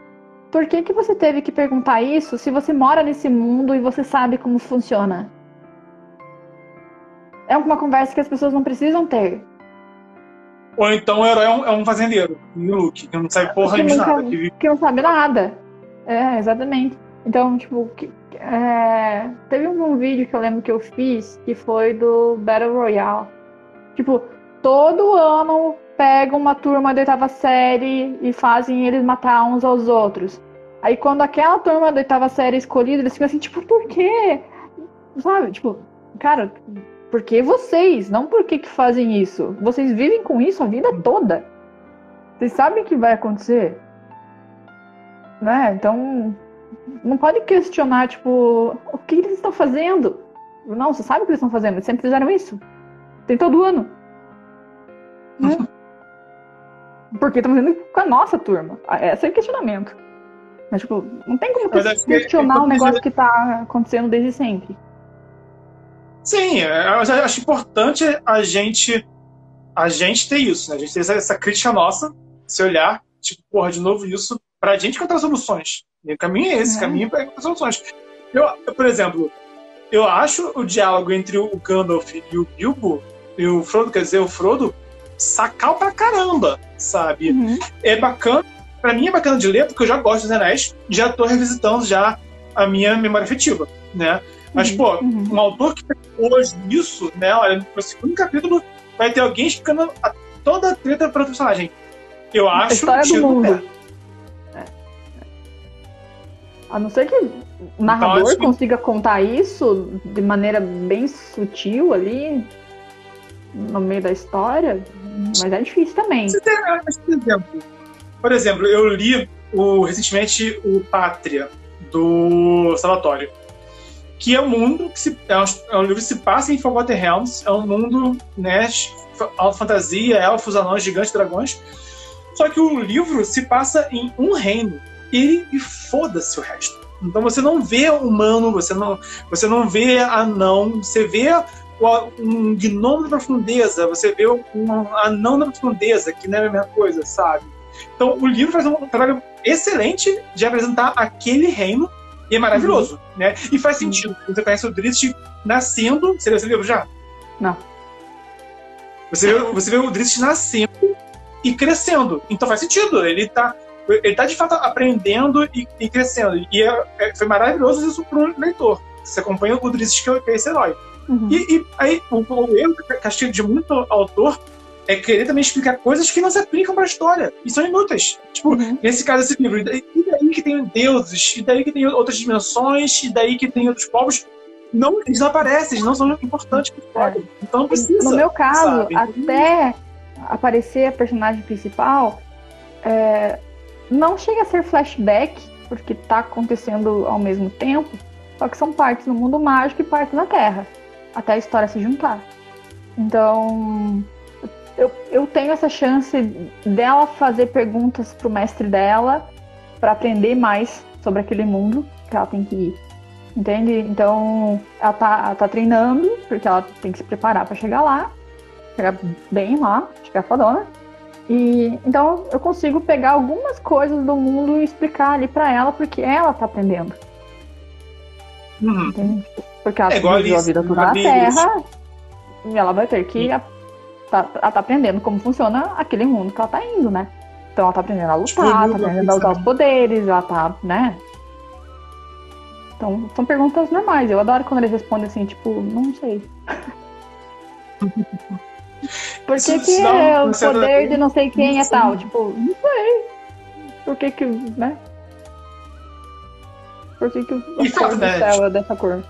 por que você teve que perguntar isso se você mora nesse mundo e você sabe como funciona? É uma conversa que as pessoas não precisam ter. Ou então o herói é um fazendeiro, um Luke, que não sabe porra de nada. Que não sabe nada. Exatamente. Então, tipo, teve um vídeo que eu lembro que eu fiz, que foi do Battle Royale. Tipo, todo ano pegam uma turma da 8ª série e fazem eles matar uns aos outros. Aí quando aquela turma da 8ª série é escolhida, eles ficam assim, tipo, por quê? Sabe? Tipo, cara, por que vocês? Não por que fazem isso. Vocês vivem com isso a vida toda. Vocês sabem o que vai acontecer. né? Então, não pode questionar, tipo, o que eles estão fazendo? Não, você sabe o que eles estão fazendo, eles sempre fizeram isso. Tem todo ano. Né? Porque estão fazendo com a nossa turma. Esse é o questionamento. Mas, tipo, não tem como questionar um negócio que tá acontecendo desde sempre. Sim, eu acho importante a gente ter isso, né? A gente ter essa crítica nossa, se olhar, tipo, porra, de novo isso, pra gente encontrar soluções. E o caminho é esse, caminho para encontrar soluções. Eu, por exemplo, eu acho o diálogo entre o Gandalf e o Bilbo, e o Frodo, quer dizer, o Frodo, sacal pra caramba, sabe? É bacana, pra mim é bacana de ler, porque eu já gosto dos Anéis, já tô revisitando já a minha memória afetiva, né? Mas, pô, um autor que hoje isso, né? Olha, no segundo capítulo vai ter alguém explicando toda a treta para o personagem. Eu acho a história do mundo. A não ser que o narrador então, consiga contar isso de maneira bem sutil ali no meio da história, mas é difícil também. Por exemplo, eu li recentemente o Pátria, do Salvatore, que é um mundo que é um livro que se passa em Forgotten Realms, é um mundo, né, alta fantasia, elfos, anões, gigantes, dragões. Só que o livro se passa em um reino e foda-se o resto. Então você não vê humano, você não vê anão, você vê um gnomo da profundeza, você vê um anão da profundeza, que não é a mesma coisa, sabe? Então o livro faz um trabalho excelente de apresentar aquele reino e é maravilhoso, né? E faz sentido. Você conhece o Drizzt nascendo. Você leu esse livro já? Não. Você vê o Drizzt nascendo e crescendo. Então faz sentido. Ele tá de fato aprendendo e crescendo. E foi maravilhoso isso pro leitor. Você acompanha o Drizzt, que é esse herói. E aí, o erro que acho de muito autor é querer também explicar coisas que não se aplicam para a história e são inúteis. Tipo, nesse caso, esse livro, e daí que tem deuses, e daí que tem outras dimensões, e daí que tem outros povos. Não, eles não aparecem, eles não são importantes para a história. Então não precisa. No meu caso, sabe? Até aparecer a personagem principal, não chega a ser flashback, porque tá acontecendo ao mesmo tempo, só que são partes no mundo mágico e partes na Terra, até a história se juntar. Então, eu tenho essa chance dela fazer perguntas pro mestre dela para aprender mais sobre aquele mundo que ela tem que ir. Entende? Então, ela tá treinando, porque ela tem que se preparar para chegar lá, chegar bem lá, chegar fodona. E então eu consigo pegar algumas coisas do mundo e explicar ali para ela, porque ela tá aprendendo. Entende? Porque ela viveu a vida toda na Terra e ela vai ter que ela tá aprendendo como funciona aquele mundo que ela tá indo, né? Então ela tá aprendendo a lutar, tá aprendendo a usar os poderes, ela tá, né? Então são perguntas normais. Eu adoro quando eles respondem assim, tipo, não sei. Por que o poder de não sei quem é tal? Tipo, não sei. Por que né? Por que a cor do céu é dessa cor?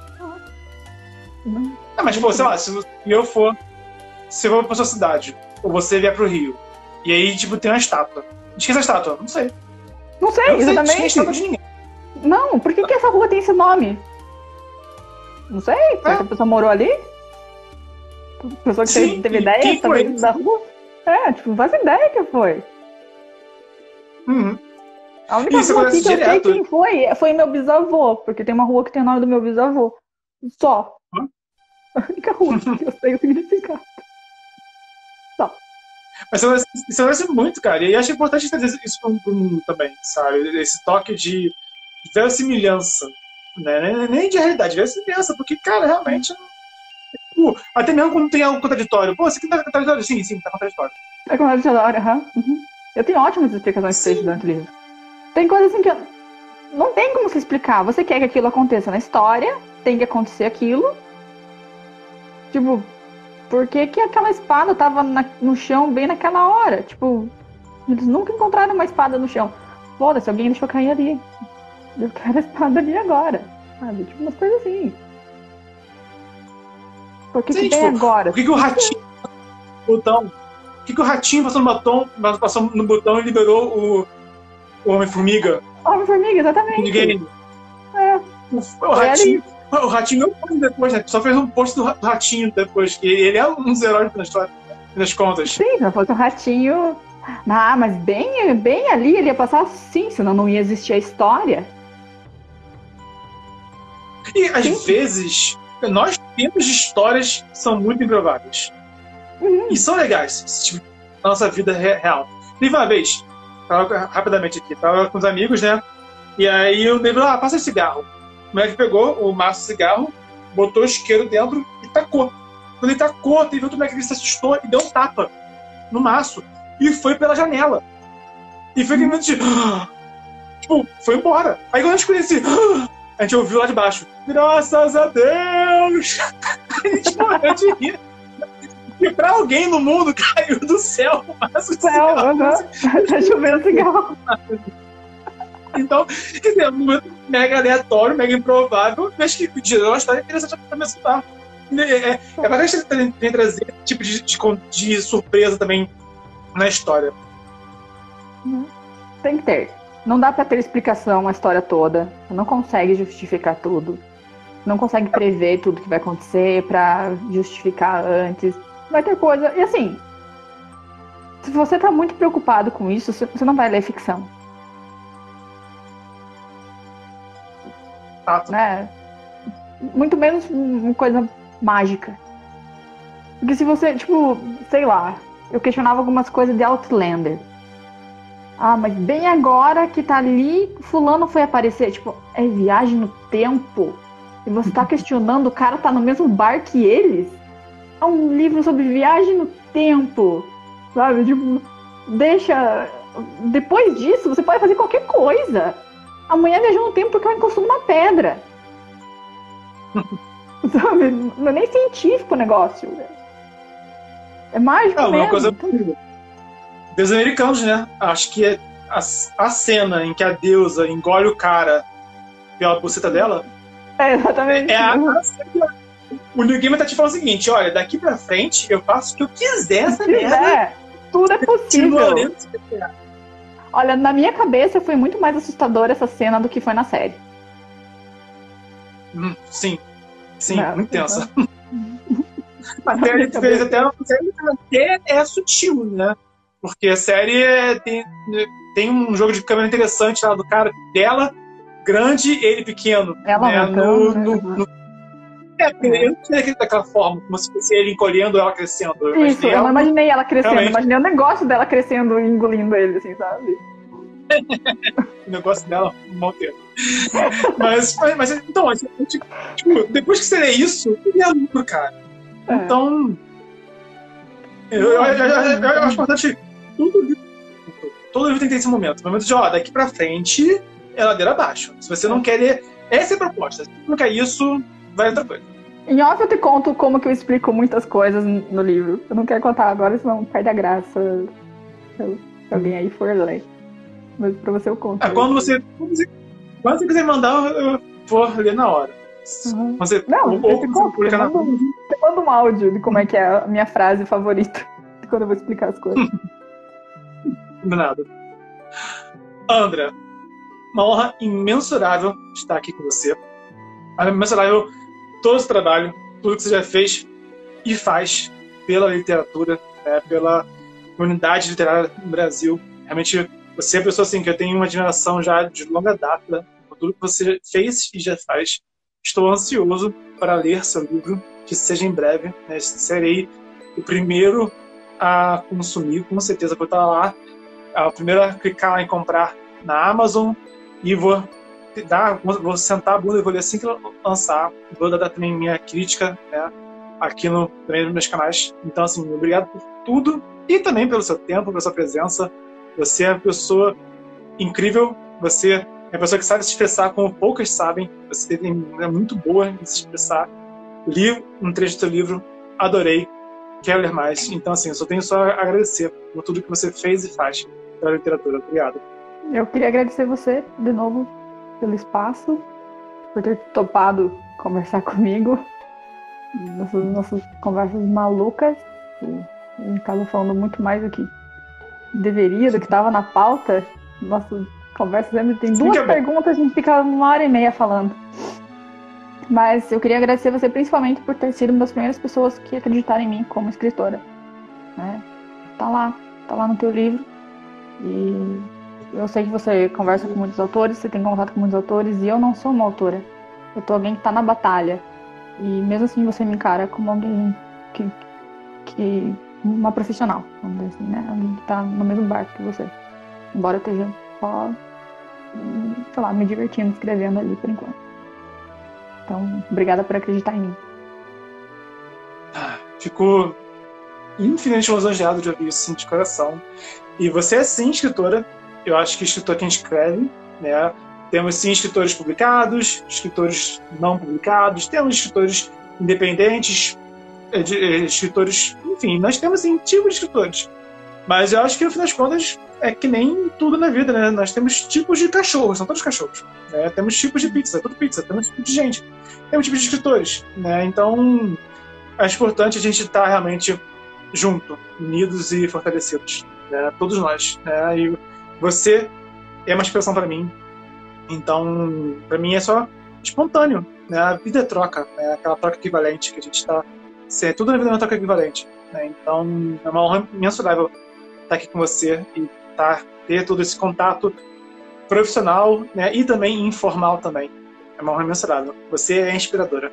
Mas, tipo, sei lá, se eu for pra sua cidade, ou você vier pro Rio, e aí, tipo, tem uma estátua. Esquece a estátua? Não sei. Não sei, exatamente. Não estátua de ninguém. Não, por que essa rua tem esse nome? Não sei, será que a pessoa morou ali? A pessoa que teve ideia também da rua? Tipo, não faz ideia que foi. A única rua aqui que eu sei quem foi meu bisavô, porque tem uma rua que tem o nome do meu bisavô. Só. A única rua que eu sei o significado. Só. Mas isso acontece muito, cara. E acho importante trazer isso pro mundo também, sabe? Esse toque de verossimilhança. Né? Nem de realidade, verossimilhança, porque, cara, realmente. Até mesmo quando tem algo contraditório. Pô, isso aqui tá contraditório? Sim, tá contraditório. É contraditório, Eu tenho ótimas explicações para isso durante o livro. Tem coisas assim que não tem como se explicar. Você quer que aquilo aconteça na história, tem que acontecer aquilo. Tipo, por que aquela espada tava no chão bem naquela hora? Tipo, eles nunca encontraram uma espada no chão. Foda-se, alguém deixou cair ali. Eu quero a espada ali agora. Sabe? Tipo, umas coisas assim. Por que vem agora? Por que o ratinho botão? Por que o ratinho passou no botão e liberou o Homem-Formiga? Homem-Formiga, exatamente. Ninguém. É. O Ratinho não foi depois, né? Só fez um post do Ratinho depois, que ele é um dos heróis da história, das contas. Sim, se fosse o Ratinho. Ah, mas bem ali ele ia passar sim, senão não ia existir a história. E às vezes nós temos histórias que são muito improváveis. E são legais, tipo, na nossa vida real. Teve uma vez, rapidamente aqui, tava com os amigos, né? E aí eu lembro, passa esse cigarro. O moleque pegou o maço de cigarro, botou o isqueiro dentro e tacou. Quando ele tacou, teve outro moleque que se assustou e deu um tapa no maço. E foi pela janela. E foi aquele momento de... Tipo, foi embora. Aí quando a gente conhecia, a gente ouviu lá de baixo. Graças a Deus! A gente morreu de rir. E pra alguém no mundo caiu do céu o maço de cigarro. Tá chovendo cigarro. Então, quer dizer, um momento mega aleatório, mega improvável, mas que gerou uma história interessante pra me assustar. É bacana que tem trazer esse tipo de surpresa também na história. Tem que ter. Não dá pra ter explicação a história toda. Você não consegue justificar tudo. Não consegue prever tudo que vai acontecer pra justificar antes. Vai ter coisa... E assim, se você tá muito preocupado com isso, você não vai ler ficção. Né? Muito menos uma coisa mágica. Porque se você, tipo, sei lá, eu questionava algumas coisas de Outlander. Mas bem agora que tá ali, fulano foi aparecer. Tipo, é viagem no tempo. E você tá questionando, o cara tá no mesmo bar que eles. É um livro sobre viagem no tempo. Sabe? Tipo, deixa... Depois disso, você pode fazer qualquer coisa. A mulher viajou no tempo porque ela encostou numa pedra. Sabe? Não é nem científico o negócio. É mágico mesmo. Uma coisa... Deus americanos, né? Acho que é a cena em que a deusa engole o cara pela buceta dela. Exatamente. O Neil Gaiman tá te falando o seguinte: olha, daqui pra frente eu faço o que eu quiser essa merda. Tudo é possível. Olha, na minha cabeça foi muito mais assustadora essa cena do que foi na série. Sim, muito tensa. A série fez até uma série que é sutil, né? Porque a série tem um jogo de câmera interessante lá do cara dela, grande, ele pequeno. Ela né? Eu não tinha daquela forma, como se fosse ele encolhendo ela crescendo. Eu não imaginei ela crescendo, eu imaginei o negócio dela crescendo e engolindo ele, assim, sabe? O negócio dela, um bom tempo. Mas então, tipo, depois que você lê isso, ele é lucro, cara. Então, eu acho importante. Todo livro tem que ter esse momento. O momento de, daqui pra frente é ladeira abaixo. Se você não quer ler, essa é a proposta. Se você não quer isso, vai outra coisa. Em off eu te conto como que eu explico muitas coisas no livro. Eu não quero contar agora, senão perde a graça se alguém aí for ler. Mas pra você eu conto. Quando você quiser mandar, eu vou ler na hora. Você manda um áudio de como é que é a minha frase favorita quando eu vou explicar as coisas. Nada. Andra, uma honra imensurável estar aqui com você. Imensurável todo esse trabalho, tudo que você já fez e faz pela literatura, pela comunidade literária no Brasil. Realmente, você é uma pessoa assim, que eu tenho uma admiração já de longa data por tudo que você fez e já faz. Estou ansioso para ler seu livro, que seja em breve. Né? Serei o primeiro a consumir, com certeza, vou estar lá. O primeiro a clicar lá em comprar na Amazon e vou sentar a bunda e vou ler assim que lançar. Vou dar também minha crítica, né, aqui também nos meus canais. Então, assim, obrigado por tudo e também pelo seu tempo, pela sua presença. Você é uma pessoa incrível, você é uma pessoa que sabe se expressar como poucas sabem. Você é muito boa em se expressar. Li um trecho do seu livro, adorei, quero ler mais. Então, assim, eu só tenho a agradecer por tudo que você fez e faz pela literatura. Obrigado. Eu queria agradecer você, de novo, pelo espaço, por ter topado conversar comigo. Nossas conversas malucas. A gente estava falando muito mais do que deveria, do que estava na pauta. Nosso Conversa sempre tem duas perguntas, a gente fica 1h30 falando. Mas eu queria agradecer você principalmente por ter sido uma das primeiras pessoas que acreditaram em mim como escritora. Né? Tá lá no teu livro. E eu sei que você conversa com muitos autores, você tem contato com muitos autores, e eu não sou uma autora. Eu tô alguém que tá na batalha. E mesmo assim você me encara como alguém que uma profissional, vamos dizer assim, né? Alguém que tá no mesmo barco que você. Embora eu esteja só, sei lá, me divertindo escrevendo ali por enquanto. Então, obrigada por acreditar em mim. Fico infinitamente lisonjeado de ouvir isso de coração. E você é sim escritora. Eu acho que escritor quem escreve, né? Temos sim escritores publicados, escritores não publicados, temos escritores independentes, escritores, enfim, nós temos sim tipos de escritores. Mas eu acho que no fim das contas é que nem tudo na vida, né? Nós temos tipos de cachorros, são todos cachorros. Né? Temos tipos de pizza, tudo pizza, temos tipos de gente, temos tipos de escritores, né? Então é importante a gente estar realmente junto, unidos e fortalecidos, né? Todos nós, né? E você é uma inspiração para mim. Então, para mim é só espontâneo, né? A vida é troca, né? Aquela troca equivalente que a gente está... Tudo na vida é uma troca equivalente, né? Então, é uma honra imensurável estar aqui com você e ter todo esse contato profissional, né? E também informal também. É uma honra imensurável. Você é inspiradora.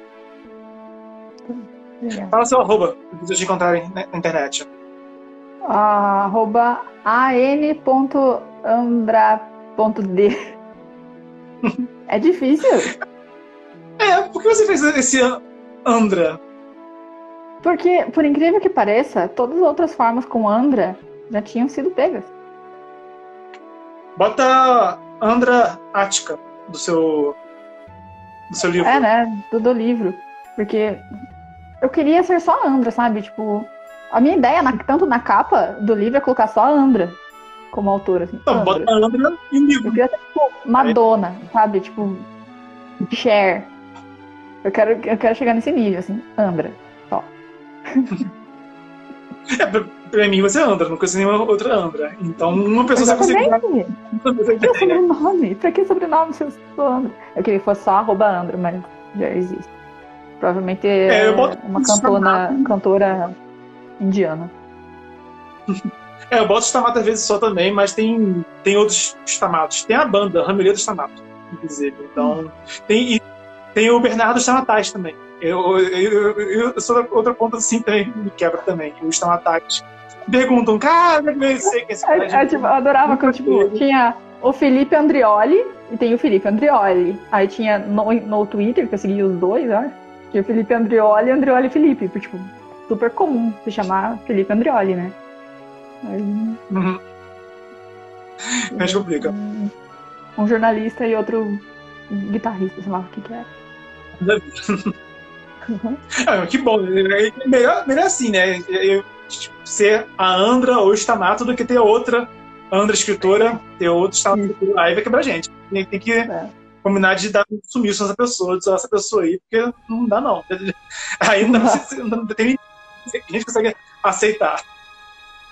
Fala seu arroba, para vocês te encontrarem na internet. Arroba an.andra.d. É difícil. Por que você fez esse Andra? Porque, por incrível que pareça, todas as outras formas com Andra já tinham sido pegas. Bota Andra Ática do seu livro. Né? Do livro. Porque eu queria ser só Andra, sabe? Tipo, a minha ideia, tanto na capa do livro, é colocar só a Andra como autora. Assim, então, Andra. Bota Andra e o livro. Eu queria ser, tipo, Madonna, sabe? Tipo, Cher. Eu quero chegar nesse nível, assim, Andra. Só. Pra mim você é Andra, não conheço nenhuma outra Andra. Então uma pessoa só consegue... Por que sobrenome? Pra que sobrenome se eu sou Andra? Eu queria que fosse só @Andra, mas já existe. Provavelmente uma cantora indiana. Eu boto Stamato às vezes só também, mas tem outros Stamatos. Tem a banda, Ramirez Stamato, inclusive. Então, tem o Bernardo Stamatais também. Eu sou da outra ponta assim também, me quebra também. Os Stamatais perguntam, cara, eu sei que esse cara... Eu adorava quando tinha o Felipe Andrioli e tem o Felipe Andrioli. Aí tinha no Twitter, que eu segui os dois, ó. Tinha o Felipe Andrioli e Andrioli Felipe. Tipo, super comum se chamar Felipe Andrioli, né? Uhum. Mas complica. Um jornalista e outro guitarrista, sei lá o que é. Que bom. Melhor assim, né? Ser a Andra ou Stamato do que ter outra Andra escritora, ter outro Stamato. Aí vai quebrar a gente. Tem que combinar de dar um sumiço nessa pessoa, de essa pessoa aí, porque não dá, não. Aí não tem gente que consegue aceitar.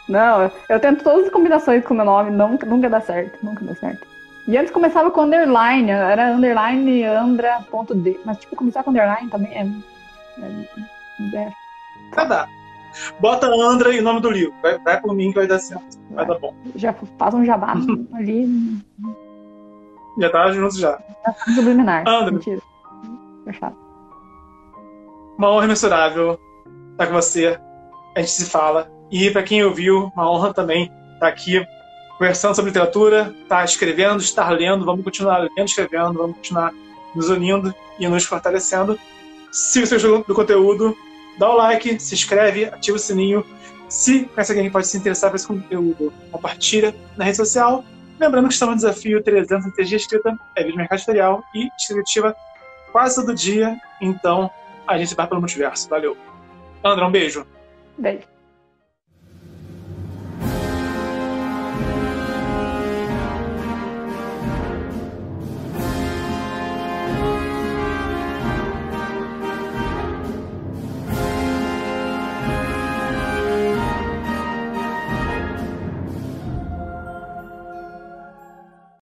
Não, eu tento todas as combinações com o meu nome, nunca dá certo. E antes começava com underline, era underline andra.d. Mas tipo, começar com underline também Dá. Bota Andra e o nome do livro. Vai por mim que vai dar certo. Vai dar bom. Já faz um jabá ali. Já tá junto já. Subliminar. Andra. Mentira. Fechado. Uma honra imensurável estar com você. A gente se fala. E para quem ouviu, uma honra também estar aqui conversando sobre literatura, estar escrevendo, estar lendo. Vamos continuar lendo, escrevendo, vamos continuar nos unindo e nos fortalecendo. Se você gostou do conteúdo, dá o like, se inscreve, ativa o sininho. Se conhece alguém que pode se interessar por esse conteúdo, compartilha na rede social. Lembrando que estamos no desafio 300 de escrita, é vídeo mercado editorial e escritiva quase todo dia. Então, a gente vai pelo multiverso. Valeu. André, um beijo. Beijo.